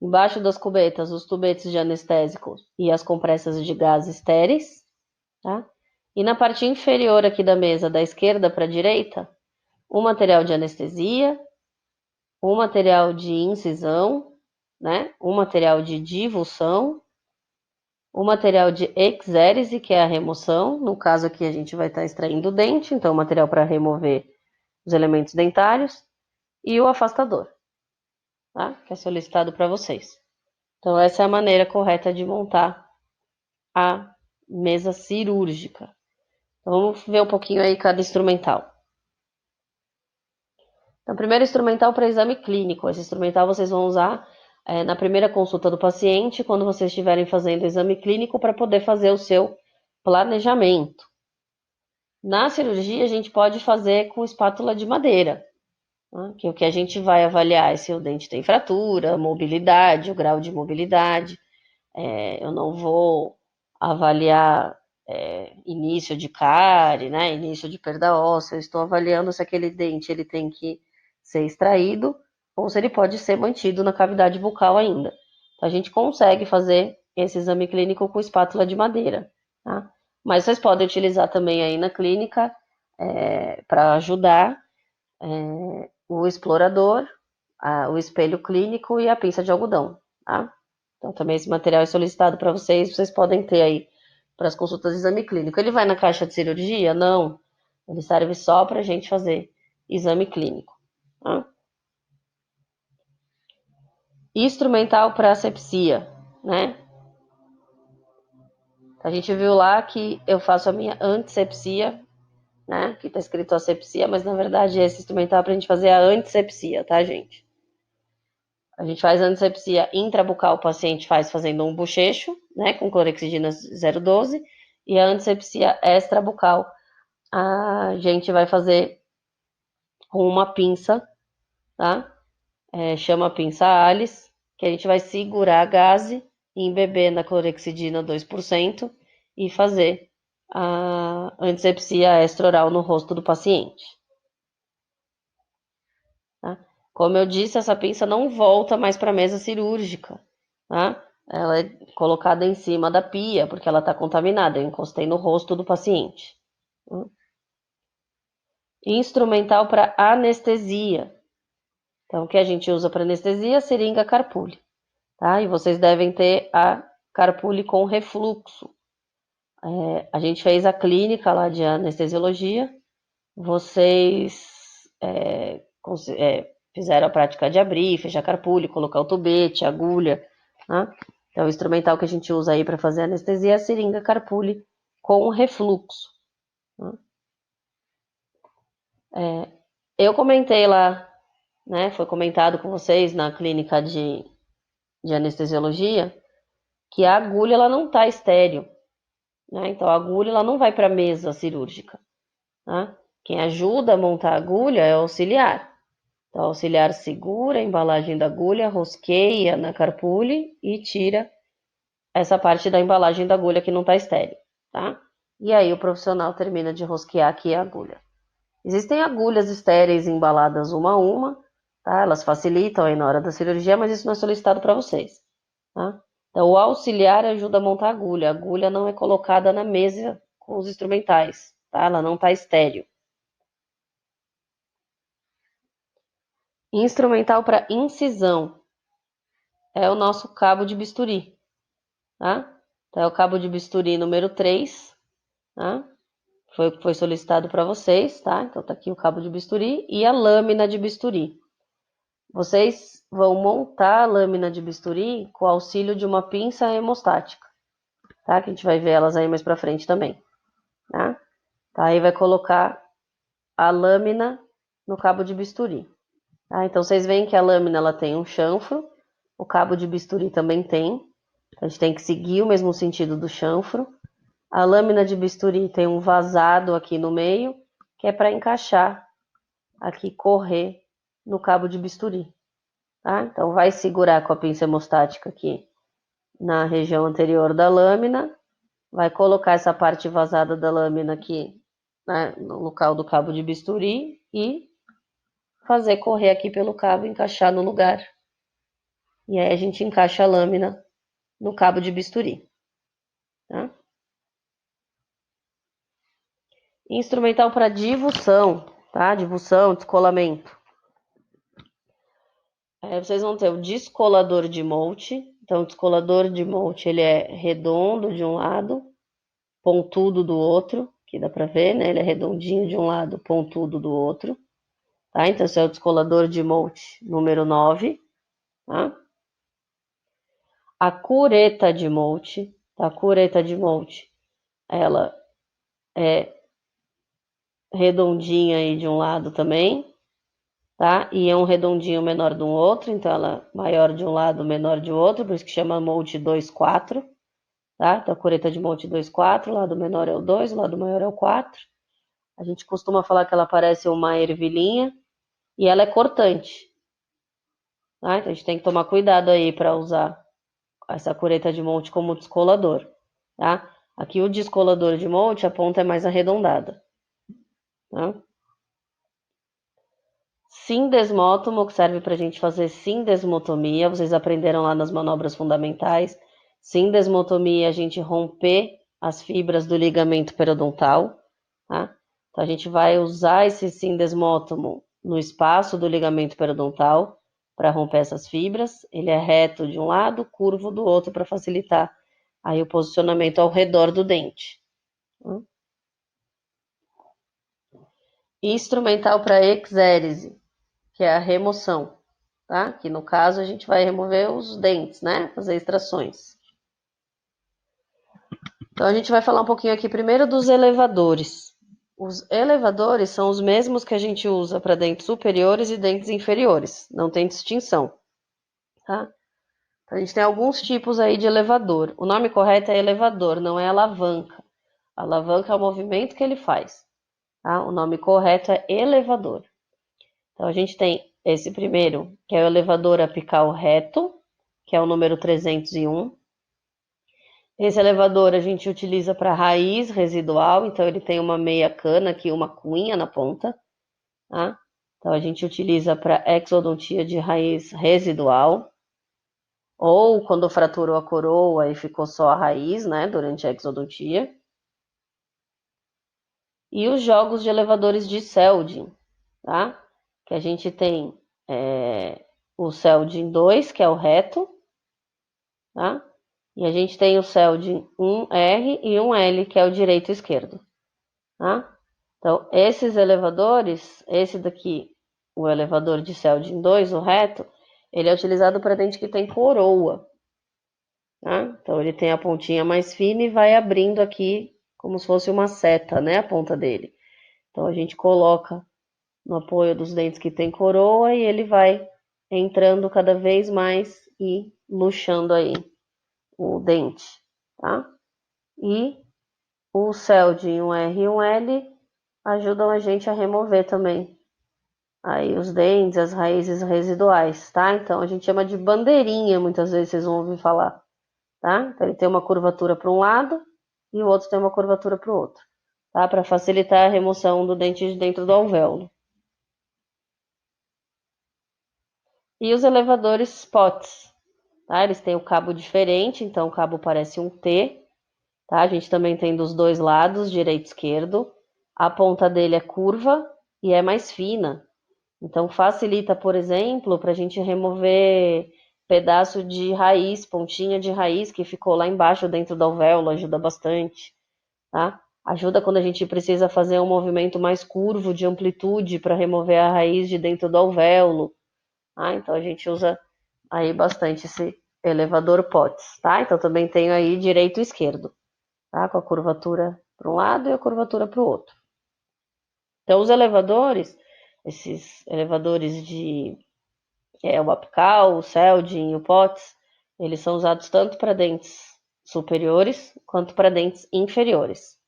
Embaixo das cubetas, os tubetes de anestésico e as compressas de gás estéreis, tá? E na parte inferior aqui da mesa, da esquerda para a direita, um material de anestesia, um material de incisão, né? Um material de divulsão, um material de exérese, que é a remoção. No caso aqui a gente vai estar extraindo o dente, então material para remover os elementos dentários, e o afastador, tá? Que é solicitado para vocês. Então essa é a maneira correta de montar a mesa cirúrgica. Então, vamos ver um pouquinho aí cada instrumental. Então, primeiro instrumental para exame clínico. Esse instrumental vocês vão usar na primeira consulta do paciente, quando vocês estiverem fazendo exame clínico, para poder fazer o seu planejamento. Na cirurgia, a gente pode fazer com espátula de madeira, né? Que o que a gente vai avaliar é se o dente tem fratura, mobilidade, o grau de mobilidade. Eu não vou avaliar início de cárie, né, início de perda óssea. Eu estou avaliando se aquele dente ele tem que ser extraído ou se ele pode ser mantido na cavidade bucal ainda. Então, a gente consegue fazer esse exame clínico com espátula de madeira, tá? Mas vocês podem utilizar também aí na clínica para ajudar o explorador, o espelho clínico e a pinça de algodão, tá? Então, também esse material é solicitado para vocês, vocês podem ter aí para as consultas de exame clínico. Ele vai na caixa de cirurgia? Não. Ele serve só para a gente fazer exame clínico, tá? Instrumental para asepsia, né? A gente viu lá que eu faço a minha antisepsia, né? Que tá escrito asepsia, mas na verdade esse instrumental é para a gente fazer a antisepsia, tá, gente? A gente faz a antisepsia intrabucal, o paciente faz fazendo um bochecho, né, com clorexidina 0,12, e a antisepsia extrabucal a gente vai fazer com uma pinça, tá? Chama a pinça Alice, que a gente vai segurar a gaze, embeber na clorexidina 2% e fazer a antisepsia extraoral no rosto do paciente. Tá? Como eu disse, essa pinça não volta mais para a mesa cirúrgica, tá? Ela é colocada em cima da pia, porque ela está contaminada. Eu encostei no rosto do paciente. Instrumental para anestesia. Então, o que a gente usa para anestesia? Seringa Carpuli, tá? E vocês devem ter a Carpuli com refluxo. A gente fez a clínica lá de anestesiologia. Vocês fizeram a prática de abrir, fechar carpulho, colocar o tubete, a agulha, né? Então, o instrumental que a gente usa aí para fazer anestesia é a seringa carpule com refluxo, né? Eu comentei lá, né, foi comentado com vocês na clínica de anestesiologia, que a agulha ela não está estéril, né? Então, a agulha ela não vai para a mesa cirúrgica, né? Quem ajuda a montar a agulha é o auxiliar. Então, o auxiliar segura a embalagem da agulha, rosqueia na carpule e tira essa parte da embalagem da agulha que não está estéril, tá? E aí o profissional termina de rosquear aqui a agulha. Existem agulhas estéreis embaladas uma a uma, tá? Elas facilitam aí na hora da cirurgia, mas isso não é solicitado para vocês, tá? Então, o auxiliar ajuda a montar a agulha. A agulha não é colocada na mesa com os instrumentais, tá? Ela não está estéril. Instrumental para incisão é o nosso cabo de bisturi, tá? Então, é o cabo de bisturi número 3, tá? Foi o que foi solicitado para vocês, tá? Então, tá aqui o cabo de bisturi e a lâmina de bisturi. Vocês vão montar a lâmina de bisturi com o auxílio de uma pinça hemostática, tá? Que a gente vai ver elas aí mais para frente também, tá? Tá, aí vai colocar a lâmina no cabo de bisturi. Tá? Então, vocês veem que a lâmina ela tem um chanfro, o cabo de bisturi também tem. A gente tem que seguir o mesmo sentido do chanfro. A lâmina de bisturi tem um vazado aqui no meio, que é para encaixar aqui, correr no cabo de bisturi. Tá? Então, vai segurar com a pinça hemostática aqui na região anterior da lâmina, vai colocar essa parte vazada da lâmina aqui, né, no local do cabo de bisturi e fazer correr aqui pelo cabo, encaixar no lugar. E aí a gente encaixa a lâmina no cabo de bisturi. Tá? Instrumental para divulsão, tá? Divulsão, descolamento. Vocês vão ter o descolador de Molte. Então, o descolador de Molte, ele é redondo de um lado, pontudo do outro, que dá para ver, né? Ele é redondinho de um lado, pontudo do outro. Tá? Então, esse é o descolador de Molte número 9. Tá? A cureta de Molte, tá? A cureta de Molte, ela é redondinha aí de um lado também, tá? E é um redondinho menor do outro, então ela é maior de um lado, menor de outro, por isso que chama Molte 2-4, tá? Então a cureta de Molte 2-4, o lado menor é o 2, o lado maior é o 4. A gente costuma falar que ela parece uma ervilhinha e ela é cortante, tá? Então a gente tem que tomar cuidado aí para usar essa cureta de Molte como descolador, tá? Aqui o descolador de Molte, a ponta é mais arredondada, tá? Sindesmótomo, que serve para a gente fazer sindesmotomia. Vocês aprenderam lá nas manobras fundamentais. Sindesmotomia é a gente romper as fibras do ligamento periodontal. Tá? Então, a gente vai usar esse sindesmótomo no espaço do ligamento periodontal para romper essas fibras. Ele é reto de um lado, curvo do outro, para facilitar aí o posicionamento ao redor do dente. Instrumental para exérese, que é a remoção, tá? Que no caso a gente vai remover os dentes, né? Fazer extrações. Então a gente vai falar um pouquinho aqui primeiro dos elevadores. Os elevadores são os mesmos que a gente usa para dentes superiores e dentes inferiores, não tem distinção, tá? Então, a gente tem alguns tipos aí de elevador. O nome correto é elevador, não é alavanca. A alavanca é o movimento que ele faz, tá? O nome correto é elevador. Então, a gente tem esse primeiro, que é o elevador apical reto, que é o número 301. Esse elevador a gente utiliza para raiz residual, então ele tem uma meia cana aqui, uma cunha na ponta. Tá? Então, a gente utiliza para exodontia de raiz residual. Ou quando fraturou a coroa e ficou só a raiz, né, durante a exodontia. E os jogos de elevadores de Seldin, tá? Que a gente tem o Seldin 2, que é o reto, tá? E a gente tem o Seldin 1R e 1L, que é o direito e esquerdo, tá? Então, esses elevadores, esse daqui, o elevador de Seldin 2, o reto, ele é utilizado para dente que tem coroa, tá? Então, ele tem a pontinha mais fina e vai abrindo aqui como se fosse uma seta, né? A ponta dele. Então, a gente coloca no apoio dos dentes que tem coroa e ele vai entrando cada vez mais e luxando aí o dente, tá? E o Seldin 1R e 1L ajudam a gente a remover também aí os dentes, as raízes residuais, tá? Então a gente chama de bandeirinha, muitas vezes vocês vão ouvir falar, tá? Então ele tem uma curvatura para um lado e o outro tem uma curvatura para o outro, tá? Para facilitar a remoção do dente de dentro do alvéolo. E os elevadores POTS, tá? Eles têm o cabo diferente, então o cabo parece um T, tá? A gente também tem dos dois lados, direito e esquerdo. A ponta dele é curva e é mais fina. Então facilita, por exemplo, para a gente remover pedaço de raiz, pontinha de raiz que ficou lá embaixo dentro do alvéolo, ajuda bastante, tá? Ajuda quando a gente precisa fazer um movimento mais curvo de amplitude para remover a raiz de dentro do alvéolo, tá? Então a gente usa aí bastante esse elevador POTS, tá? Então também tenho aí direito e esquerdo, tá? Com a curvatura para um lado e a curvatura para o outro. Então os elevadores, esses elevadores de o apical, o Selgin e o POTS, eles são usados tanto para dentes superiores quanto para dentes inferiores.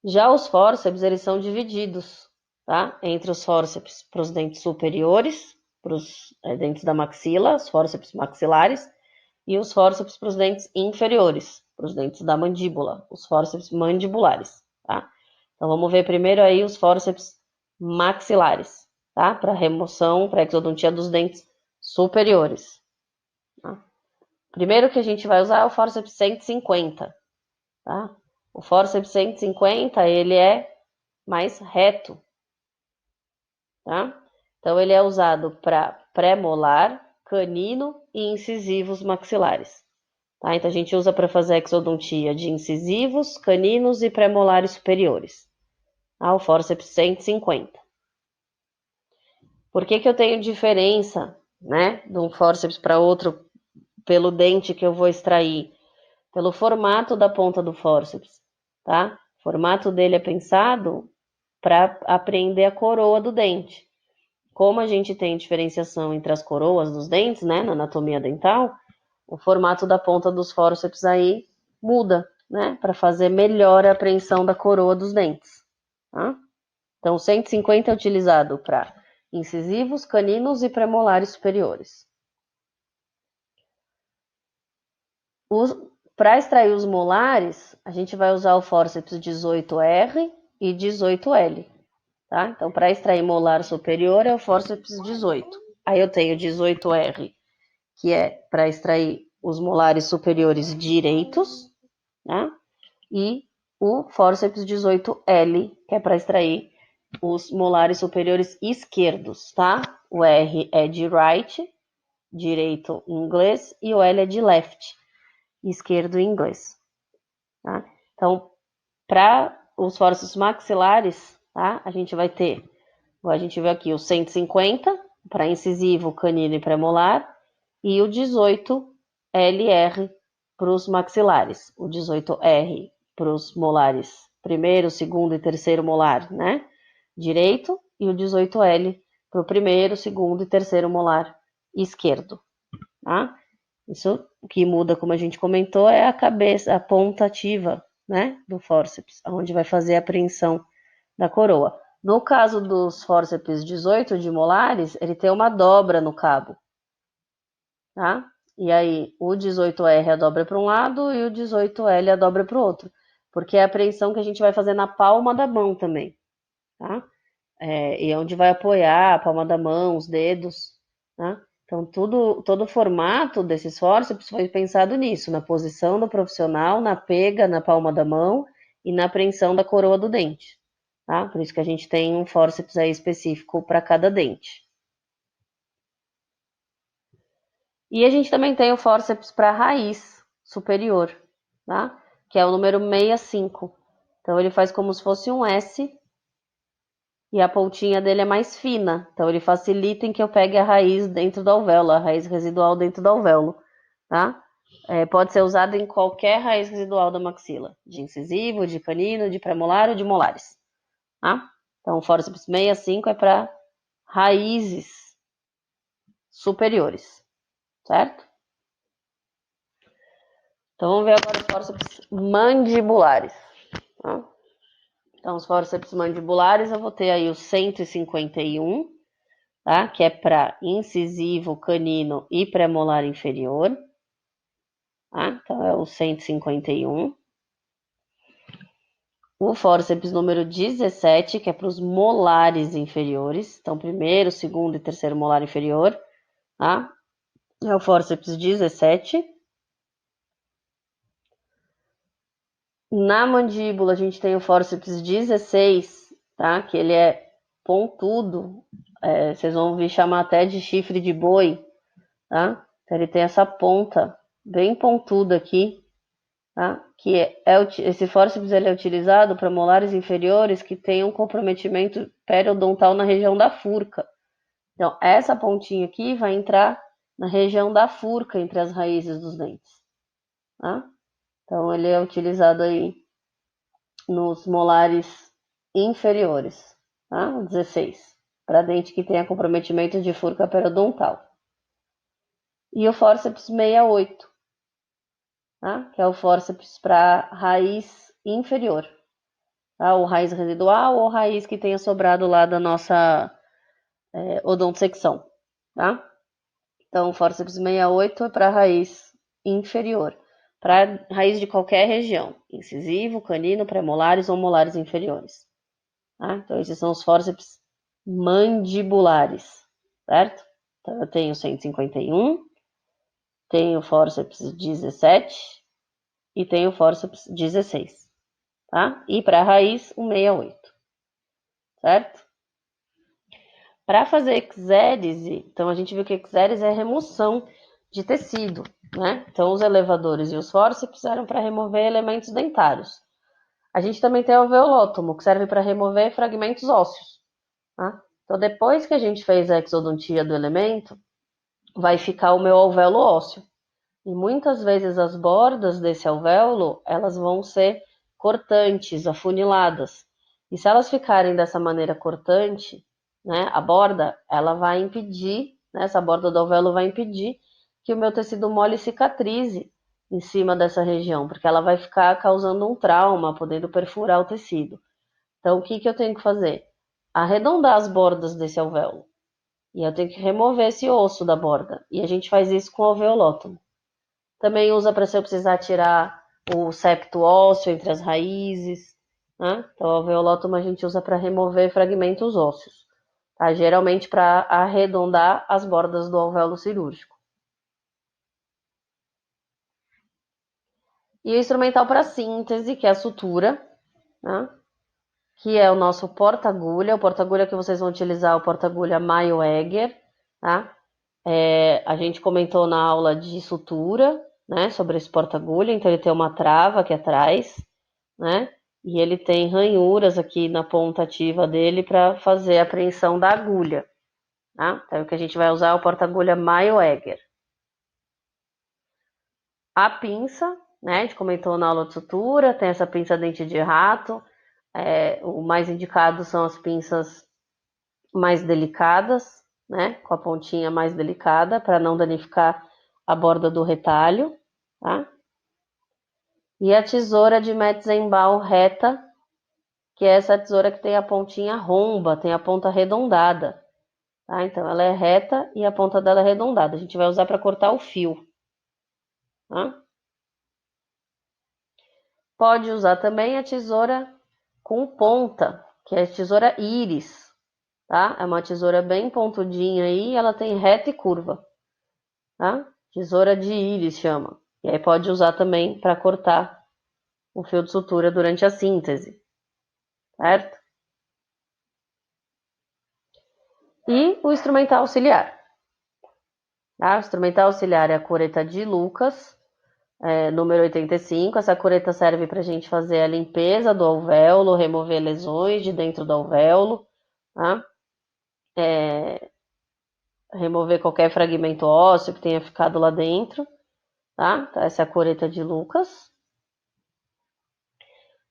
Já os fórceps, eles são divididos, tá? Entre os fórceps para os dentes superiores, para os dentes da maxila, os fórceps maxilares, e os fórceps para os dentes inferiores, para os dentes da mandíbula, os fórceps mandibulares, tá? Então vamos ver primeiro aí os fórceps maxilares, tá? Para remoção, para exodontia dos dentes superiores. Tá? Primeiro que a gente vai usar é o fórceps 150, tá? O fórceps 150, ele é mais reto, tá? Então ele é usado para pré-molar, canino e incisivos maxilares. Tá? Então a gente usa para fazer a exodontia de incisivos, caninos e pré-molares superiores. Tá? O fórceps 150. Por que eu tenho diferença, né, de um fórceps para outro pelo dente que eu vou extrair? Pelo formato da ponta do fórceps, tá? O formato dele é pensado para apreender a coroa do dente. Como a gente tem diferenciação entre as coroas dos dentes, né, na anatomia dental, o formato da ponta dos fórceps aí muda, né, para fazer melhor a apreensão da coroa dos dentes, tá? Então, o 150 é utilizado para incisivos, caninos e premolares superiores. Para extrair os molares, a gente vai usar o fórceps 18R e 18L, tá? Então, para extrair molar superior é o fórceps 18. Aí eu tenho 18R, que é para extrair os molares superiores direitos, né? E o fórceps 18L, que é para extrair os molares superiores esquerdos, tá? O R é de right, direito em inglês, e o L é de left, esquerdo em inglês, tá? Então, para os fórceps maxilares, tá? A gente vai ter, a gente vê aqui o 150 para incisivo, canino e premolar, e o 18LR para os maxilares, o 18R para os molares primeiro, segundo e terceiro molar, né? Direito, e o 18L para o primeiro, segundo e terceiro molar esquerdo, tá? Isso que muda, como a gente comentou, é a cabeça, a ponta ativa, né, do fórceps, onde vai fazer a apreensão da coroa. No caso dos fórceps 18 de molares, ele tem uma dobra no cabo, tá? E aí, o 18R a dobra para um lado e o 18L a dobra para o outro, porque é a apreensão que a gente vai fazer na palma da mão também, tá? E é onde vai apoiar a palma da mão, os dedos, tá? Então, todo o formato desses fórceps foi pensado nisso, na posição do profissional, na pega na palma da mão e na apreensão da coroa do dente, tá? Por isso que a gente tem um fórceps aí específico para cada dente. E a gente também tem o fórceps para raiz superior, tá? Que é o número 65. Então, ele faz como se fosse um S e a pontinha dele é mais fina. Então, ele facilita em que eu pegue a raiz dentro do alvéolo, a raiz residual dentro do alvéolo, tá? Pode ser usado em qualquer raiz residual da maxila, de incisivo, de canino, de premolar ou de molares, tá? Então, o fórceps 65 é para raízes superiores, certo? Então, vamos ver agora os fórceps mandibulares. Tá? Então, os fórceps mandibulares, eu vou ter aí o 151, tá? Que é para incisivo, canino e premolar inferior. Tá? Então, é o 151. O fórceps número 17, que é para os molares inferiores. Então, primeiro, segundo e terceiro molar inferior. Tá? É o fórceps 17. Na mandíbula, a gente tem o fórceps 16, tá? Que ele é pontudo. Vocês vão ouvir chamar até de chifre de boi, tá? Então, ele tem essa ponta bem pontuda aqui, tá? Esse fórceps ele é utilizado para molares inferiores que tenham comprometimento periodontal na região da furca. Então, essa pontinha aqui vai entrar na região da furca, entre as raízes dos dentes, tá? Então, ele é utilizado aí nos molares inferiores, tá? O 16, para dente que tenha comprometimento de furca periodontal. E o fórceps 68, tá? Que é o fórceps para raiz inferior, tá? Ou raiz residual ou raiz que tenha sobrado lá da nossa odontosecção, tá? Então, o fórceps 68 é para raiz inferior, para raiz de qualquer região, incisivo, canino, premolares ou molares inferiores. Tá? Então, esses são os fórceps mandibulares, certo? Então, eu tenho 151, tenho o fórceps 17 e tenho o fórceps 16, tá? E para a raiz, o 68, certo? Para fazer exérese, então a gente viu que exérese é remoção de tecido, né? Então, os elevadores e os fórceps eram para remover elementos dentários. A gente também tem o alveolótomo, que serve para remover fragmentos ósseos, tá? Então, depois que a gente fez a exodontia do elemento, vai ficar o meu alvéolo ósseo. E muitas vezes as bordas desse alvéolo, elas vão ser cortantes, afuniladas. E se elas ficarem dessa maneira cortante, né, a borda, ela vai impedir, né, essa borda do alvéolo vai impedir que o meu tecido mole cicatrize em cima dessa região, porque ela vai ficar causando um trauma, podendo perfurar o tecido. Então, o que eu tenho que fazer? Arredondar as bordas desse alvéolo. E eu tenho que remover esse osso da borda. E a gente faz isso com o alveolótomo. Também usa para se eu precisar tirar o septo ósseo entre as raízes, né? Então, o alveolótomo a gente usa para remover fragmentos ósseos, tá? Geralmente para arredondar as bordas do alvéolo cirúrgico. E o instrumental para síntese, que é a sutura, né? Que é o nosso porta-agulha. O porta-agulha que vocês vão utilizar é o porta-agulha Mayo-Egger, tá? A gente comentou na aula de sutura, né, sobre esse porta-agulha. Então, ele tem uma trava aqui atrás, né? E ele tem ranhuras aqui na ponta ativa dele para fazer a apreensão da agulha, tá? Então, o que a gente vai usar é o porta-agulha Mayo-Egger. A pinça, né? A gente comentou na aula de sutura, tem essa pinça dente de rato. O mais indicado são as pinças mais delicadas, né? Com a pontinha mais delicada, para não danificar a borda do retalho, tá? E a tesoura de Metzenbaum reta, que é essa tesoura que tem a pontinha romba, tem a ponta arredondada, tá? Então, ela é reta e a ponta dela é arredondada. A gente vai usar para cortar o fio, tá? Pode usar também a tesoura com ponta, que é a tesoura íris, tá? É uma tesoura bem pontudinha aí, ela tem reta e curva, tá? Tesoura de íris chama. E aí pode usar também para cortar o fio de sutura durante a síntese, certo? E o instrumental auxiliar. Tá? O instrumental auxiliar é a cureta de Lucas, número 85. Essa cureta serve para a gente fazer a limpeza do alvéolo, remover lesões de dentro do alvéolo, tá? Remover qualquer fragmento ósseo que tenha ficado lá dentro, tá? Então, essa é a cureta de Lucas.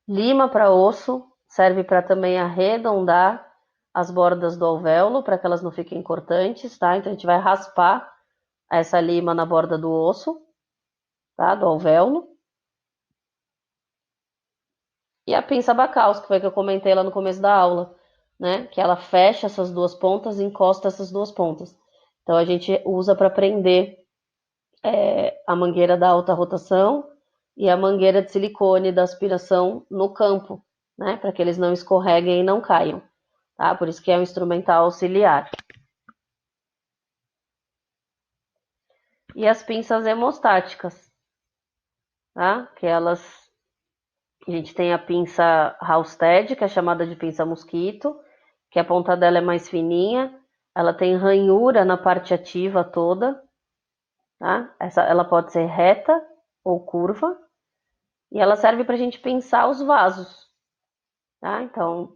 Lima para osso serve para também arredondar as bordas do alvéolo, para que elas não fiquem cortantes, tá? Então, a gente vai raspar essa lima na borda do osso, tá? Do alvéolo. E a pinça Bacalhau, que foi que eu comentei lá no começo da aula, né? Que ela fecha essas duas pontas e encosta essas duas pontas. Então a gente usa para prender a mangueira da alta rotação e a mangueira de silicone da aspiração no campo, né? Para que eles não escorreguem e não caiam, tá? Por isso que é um instrumental auxiliar. E as pinças hemostáticas, tá? Que elas a gente tem a pinça Halsted, que é chamada de pinça mosquito, que a ponta dela é mais fininha, ela tem ranhura na parte ativa toda, tá? Ela pode ser reta ou curva, e ela serve para a gente pinçar os vasos, tá? Então,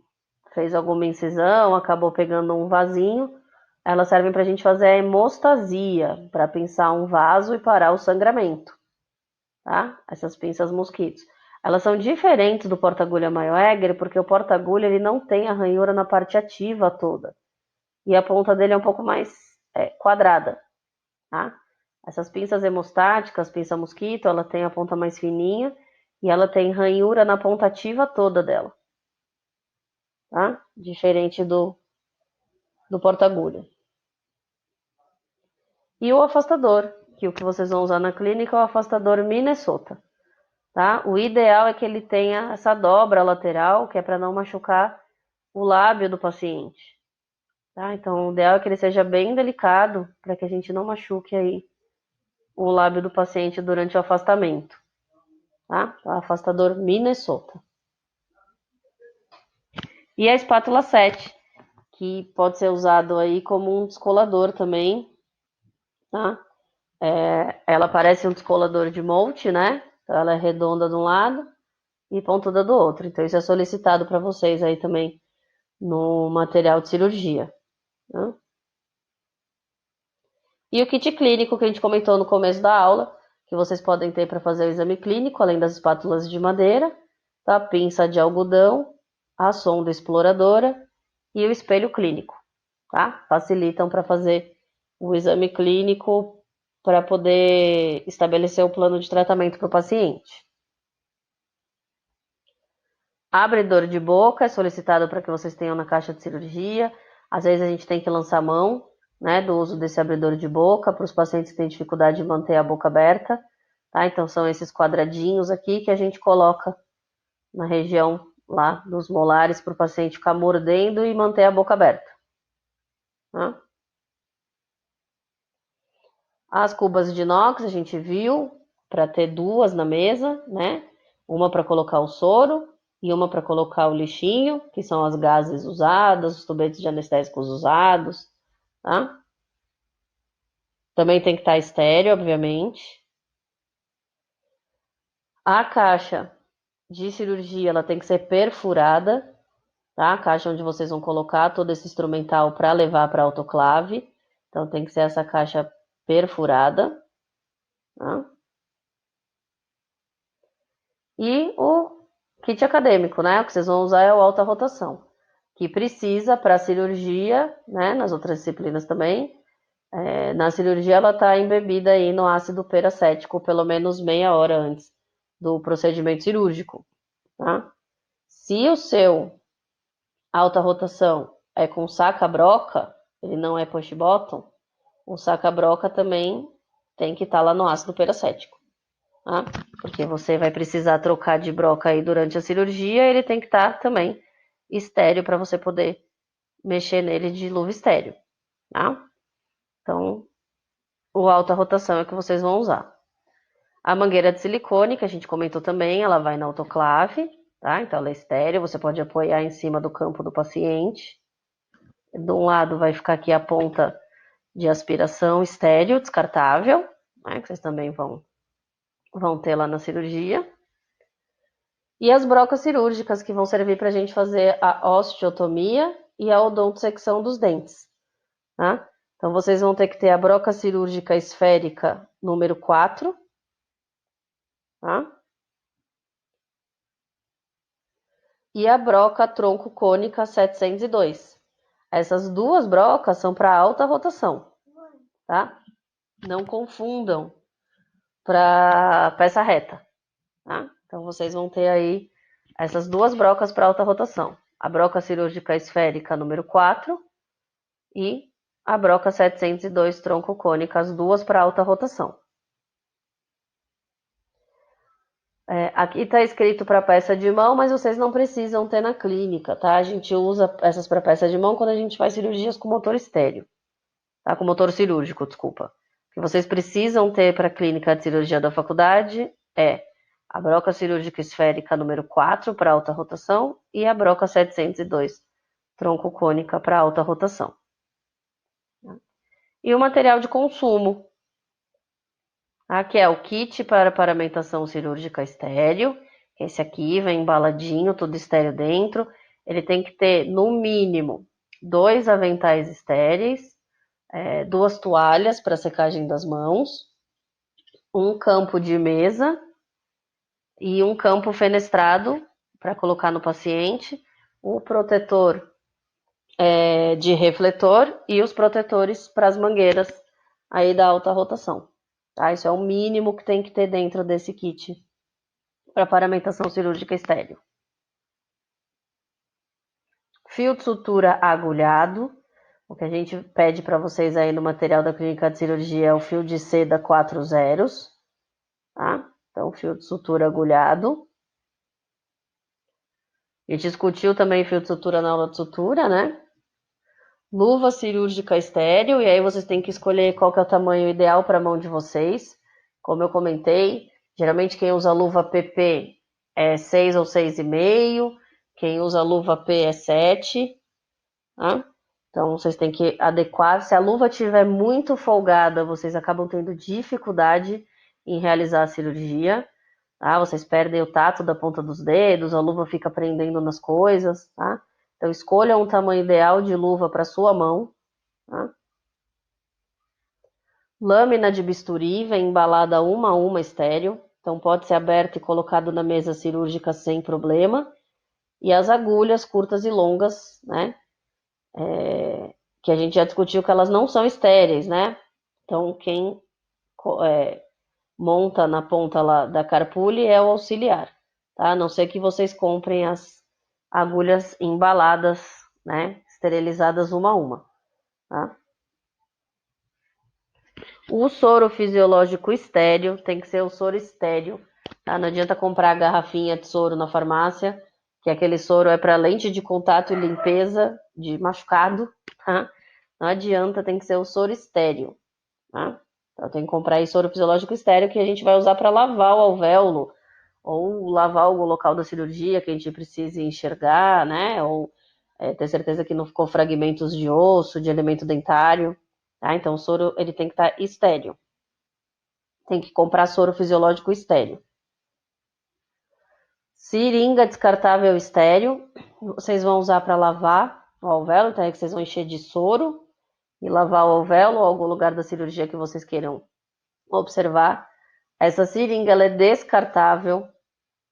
fez alguma incisão, acabou pegando um vasinho, elas servem para a gente fazer a hemostasia, para pinçar um vaso e parar o sangramento, tá? Essas pinças mosquitos. Elas são diferentes do porta-agulha Mayoegger, porque o porta-agulha ele não tem a ranhura na parte ativa toda. E a ponta dele é um pouco mais quadrada, tá? Essas pinças hemostáticas, pinça mosquito, ela tem a ponta mais fininha e ela tem ranhura na ponta ativa toda dela, tá? Diferente do porta-agulha. E o afastador, que o que vocês vão usar na clínica é o afastador Minnesota. Tá? O ideal é que ele tenha essa dobra lateral, que é para não machucar o lábio do paciente. Tá? Então, o ideal é que ele seja bem delicado, para que a gente não machuque aí o lábio do paciente durante o afastamento. Tá? O afastador Minnesota. E a espátula 7, que pode ser usado aí como um descolador também. Tá? Ela parece um descolador de monte, né? Então, ela é redonda de um lado e pontuda do outro. Então, isso é solicitado para vocês aí também no material de cirurgia. Né? E o kit clínico que a gente comentou no começo da aula, que vocês podem ter para fazer o exame clínico, além das espátulas de madeira, tá? Pinça de algodão, a sonda exploradora e o espelho clínico, tá? Facilitam para fazer o exame clínico para poder estabelecer o plano de tratamento para o paciente. Abridor de boca é solicitado para que vocês tenham na caixa de cirurgia. Às vezes a gente tem que lançar mão, né, do uso desse abridor de boca para os pacientes que têm dificuldade de manter a boca aberta, tá? Então são esses quadradinhos aqui que a gente coloca na região lá dos molares para o paciente ficar mordendo e manter a boca aberta. Tá? As cubas de inox a gente viu para ter duas na mesa, né? Uma para colocar o soro e uma para colocar o lixinho, que são as gases usadas, os tubetes de anestésicos usados, tá? Também tem que estar estéreo, obviamente. A caixa de cirurgia, ela tem que ser perfurada, tá? A caixa onde vocês vão colocar todo esse instrumental para levar para a autoclave. Então tem que ser essa caixa perfurada, tá? E o kit acadêmico, né? O que vocês vão usar é o alta rotação, que precisa para a cirurgia, né? Nas outras disciplinas também. Na cirurgia ela está embebida aí no ácido peracético pelo menos meia hora antes do procedimento cirúrgico, tá? Se o seu alta rotação é com saca-broca, ele não é push bottom, o saca-broca também tem que estar lá no ácido peracético. Tá? Porque você vai precisar trocar de broca aí durante a cirurgia, ele tem que estar também estéreo para você poder mexer nele de luva estéreo, tá? Então, o alta rotação é o que vocês vão usar. A mangueira de silicone, que a gente comentou também, ela vai na autoclave, tá? Então ela é estéreo, você pode apoiar em cima do campo do paciente. De um lado vai ficar aqui a ponta de aspiração estéreo, descartável, né? Que vocês também vão ter lá na cirurgia. E as brocas cirúrgicas, que vão servir para a gente fazer a osteotomia e a odontosecção dos dentes. Tá? Então, vocês vão ter que ter a broca cirúrgica esférica número 4. Tá? E a broca tronco cônica 702. Essas duas brocas são para alta rotação. Tá? Não confundam para peça reta. Tá? Então, vocês vão ter aí essas duas brocas para alta rotação. A broca cirúrgica esférica número 4 e a broca 702 tronco cônica, as duas para alta rotação. Aqui está escrito para peça de mão, mas vocês não precisam ter na clínica, tá? A gente usa essas para peça de mão quando a gente faz cirurgias com motor estéreo, tá? Com motor cirúrgico, desculpa. O que vocês precisam ter para a clínica de cirurgia da faculdade é a broca cirúrgica esférica número 4 para alta rotação e a broca 702 tronco cônica para alta rotação. E o material de consumo. Aqui é o kit para paramentação cirúrgica estéreo. Esse aqui vem embaladinho, tudo estéreo dentro. Ele tem que ter, no mínimo, 2 aventais estéreis, 2 toalhas para secagem das mãos, um campo de mesa e um campo fenestrado para colocar no paciente, o protetor de refletor e os protetores para as mangueiras aí da alta rotação. Tá? Isso é o mínimo que tem que ter dentro desse kit para paramentação cirúrgica estéreo. Fio de sutura agulhado. O que a gente pede para vocês aí no material da clínica de cirurgia é o fio de seda 4 zeros. Tá? Então, fio de sutura agulhado. A gente discutiu também fio de sutura na aula de sutura, né? Luva cirúrgica estéreo, e aí vocês têm que escolher qual que é o tamanho ideal para a mão de vocês. Como eu comentei, geralmente quem usa luva PP é 6 ou 6,5, quem usa luva P é 7, tá? Então vocês têm que adequar. Se a luva estiver muito folgada, vocês acabam tendo dificuldade em realizar a cirurgia, tá? Vocês perdem o tato da ponta dos dedos, a luva fica prendendo nas coisas, tá? Então, escolha um tamanho ideal de luva para sua mão. Tá? Lâmina de bisturi vem embalada uma a uma estéreo. Então, pode ser aberto e colocado na mesa cirúrgica sem problema. E as agulhas curtas e longas, né? Que a gente já discutiu que elas não são estéreis, né? Então, quem monta na ponta lá da carpule é o auxiliar. Tá? A não ser que vocês comprem as agulhas embaladas, né? Esterilizadas uma a uma. Tá? O soro fisiológico estéreo tem que ser o soro estéreo. Tá? Não adianta comprar a garrafinha de soro na farmácia, que aquele soro é para lente de contato e limpeza de machucado. Tá? Não adianta, tem que ser o soro estéreo. Tá? Então tem que comprar aí soro fisiológico estéreo que a gente vai usar para lavar o alvéolo ou lavar algum local da cirurgia que a gente precise enxergar, né? Ou ter certeza que não ficou fragmentos de osso, de elemento dentário. Tá? Então, o soro ele tem que estar estéreo. Tem que comprar soro fisiológico estéreo. Seringa descartável estéreo. Vocês vão usar para lavar o alvéolo. Então, é que vocês vão encher de soro e lavar o alvéolo ou algum lugar da cirurgia que vocês queiram observar. Essa seringa ela é descartável.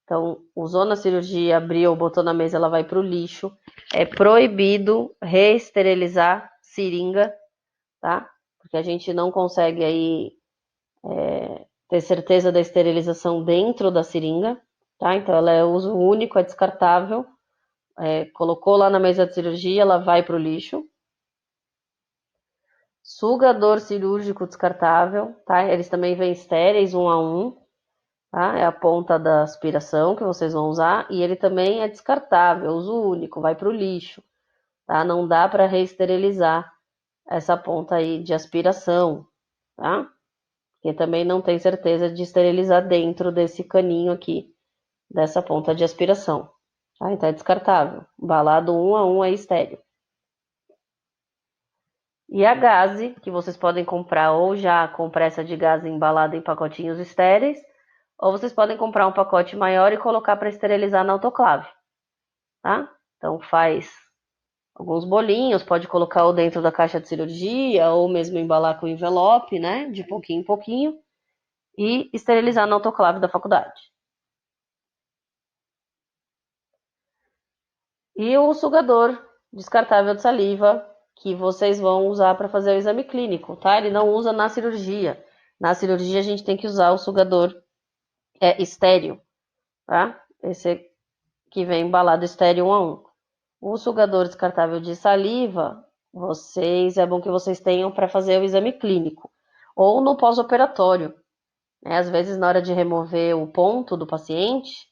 Então, usou na cirurgia, abriu, botou na mesa, ela vai para o lixo. É proibido reesterilizar seringa, tá? Porque a gente não consegue aí ter certeza da esterilização dentro da seringa, tá? Então ela é uso único, é descartável. Colocou lá na mesa de cirurgia, ela vai para o lixo. Sugador cirúrgico descartável, tá? Eles também vêm estéreis, um a um, tá? É a ponta da aspiração que vocês vão usar e ele também é descartável, uso único, vai para o lixo, tá? Não dá para reesterilizar essa ponta aí de aspiração, tá? Porque também não tem certeza de esterilizar dentro desse caninho aqui, dessa ponta de aspiração. Tá? Então é descartável. Embalado um a um aí estéreo. E a gaze, que vocês podem comprar ou já a compressa de gás embalada em pacotinhos estéreis, ou vocês podem comprar um pacote maior e colocar para esterilizar na autoclave. Tá? Então faz alguns bolinhos, pode colocar ou dentro da caixa de cirurgia, ou mesmo embalar com envelope, né? De pouquinho em pouquinho, e esterilizar na autoclave da faculdade. E o sugador descartável de saliva, que vocês vão usar para fazer o exame clínico, tá? Ele não usa na cirurgia. Na cirurgia a gente tem que usar o sugador estéreo, tá? Esse que vem embalado estéreo 1 a 1. O sugador descartável de saliva, é bom que vocês tenham para fazer o exame clínico ou no pós-operatório. Às vezes, na hora de remover o ponto do paciente,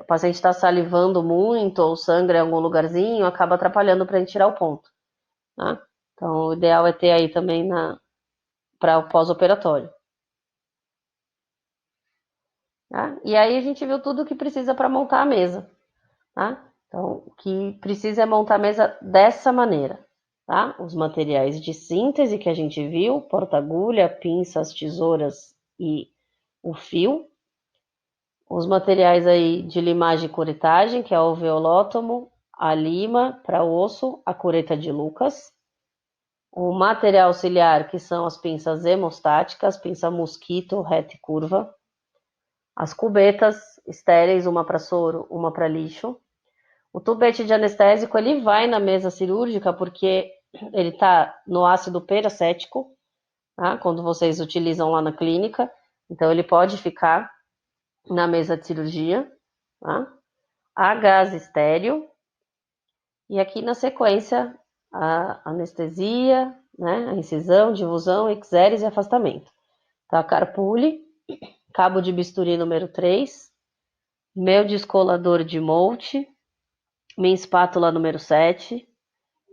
o paciente está salivando muito ou sangra em algum lugarzinho, acaba atrapalhando para a gente tirar o ponto. Tá? Então, o ideal é ter aí também para o pós-operatório. Tá? E aí a gente viu tudo o que precisa para montar a mesa. Tá? Então, o que precisa é montar a mesa dessa maneira. Tá? Os materiais de síntese que a gente viu, porta-agulha, pinças, tesouras e o fio. Os materiais aí de limagem e curetagem, que é o veolótomo, a lima para osso, a cureta de Lucas. O material auxiliar, que são as pinças hemostáticas, pinça mosquito, reta e curva. As cubetas estéreis, uma para soro, uma para lixo. O tubete de anestésico, ele vai na mesa cirúrgica porque ele está no ácido peracético, tá? Quando vocês utilizam lá na clínica. Então, ele pode ficar na mesa de cirurgia, tá? A gás estéreo. E aqui na sequência, a anestesia, né? A incisão, difusão, exeres e afastamento. Tá? A carpule, cabo de bisturi número 3, meu descolador de Molte, minha espátula número 7,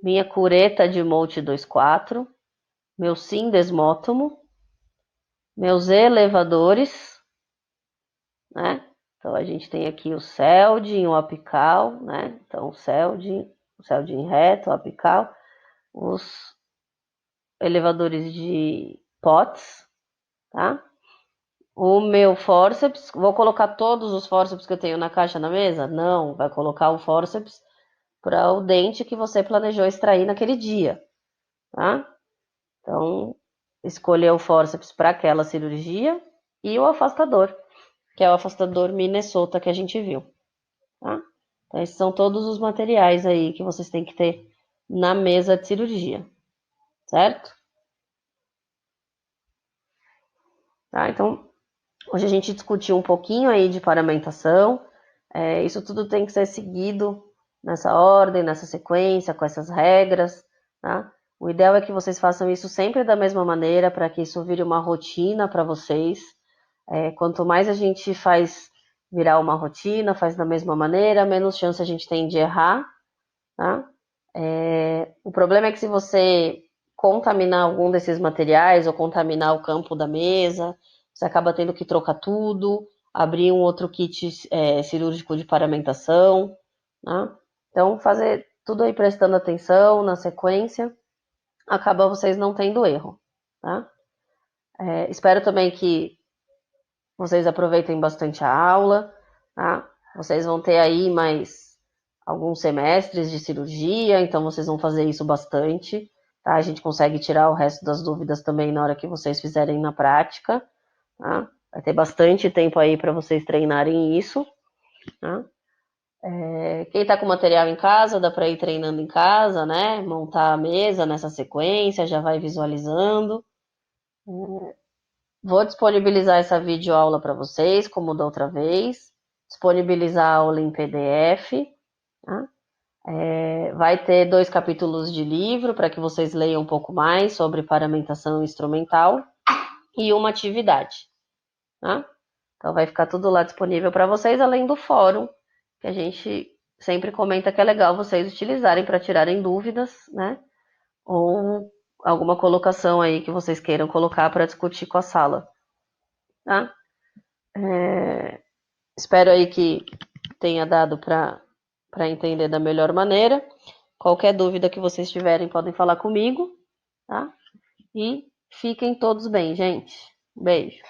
minha cureta de Molte 24, meu sindesmótomo, meus elevadores, né? Então a gente tem aqui o Celdin, o apical, né? Então o Celdin reto, o apical, os elevadores de pots, tá? O meu fórceps, vou colocar todos os fórceps que eu tenho na caixa na mesa? Não, vai colocar o fórceps para o dente que você planejou extrair naquele dia, tá? Então, escolher o fórceps para aquela cirurgia e o afastador, que é o afastador Minnesota que a gente viu, tá? Então, esses são todos os materiais aí que vocês têm que ter na mesa de cirurgia, certo? Tá? Então, hoje a gente discutiu um pouquinho aí de paramentação. Isso tudo tem que ser seguido nessa ordem, nessa sequência, com essas regras, tá? O ideal é que vocês façam isso sempre da mesma maneira, para que isso vire uma rotina para vocês. Quanto mais a gente faz virar uma rotina, faz da mesma maneira, menos chance a gente tem de errar, tá? O problema é que se você contaminar algum desses materiais ou contaminar o campo da mesa, você acaba tendo que trocar tudo, abrir um outro kit cirúrgico de paramentação, né? Então, fazer tudo aí prestando atenção na sequência, acaba vocês não tendo erro, tá? Espero também que vocês aproveitem bastante a aula, tá? Vocês vão ter aí mais alguns semestres de cirurgia, então vocês vão fazer isso bastante, tá? A gente consegue tirar o resto das dúvidas também na hora que vocês fizerem na prática, tá? Vai ter bastante tempo aí para vocês treinarem isso, tá? Quem está com material em casa, dá para ir treinando em casa, né? Montar a mesa nessa sequência, já vai visualizando. Vou disponibilizar essa videoaula para vocês, como da outra vez. Disponibilizar a aula em PDF, tá? Vai ter 2 capítulos de livro para que vocês leiam um pouco mais sobre paramentação instrumental e uma atividade, tá? Então vai ficar tudo lá disponível para vocês, além do fórum, que a gente sempre comenta que é legal vocês utilizarem para tirarem dúvidas, né? Ou alguma colocação aí que vocês queiram colocar para discutir com a sala, tá? Espero aí que tenha dado para entender da melhor maneira. Qualquer dúvida que vocês tiverem, podem falar comigo, tá? E fiquem todos bem, gente. Beijo.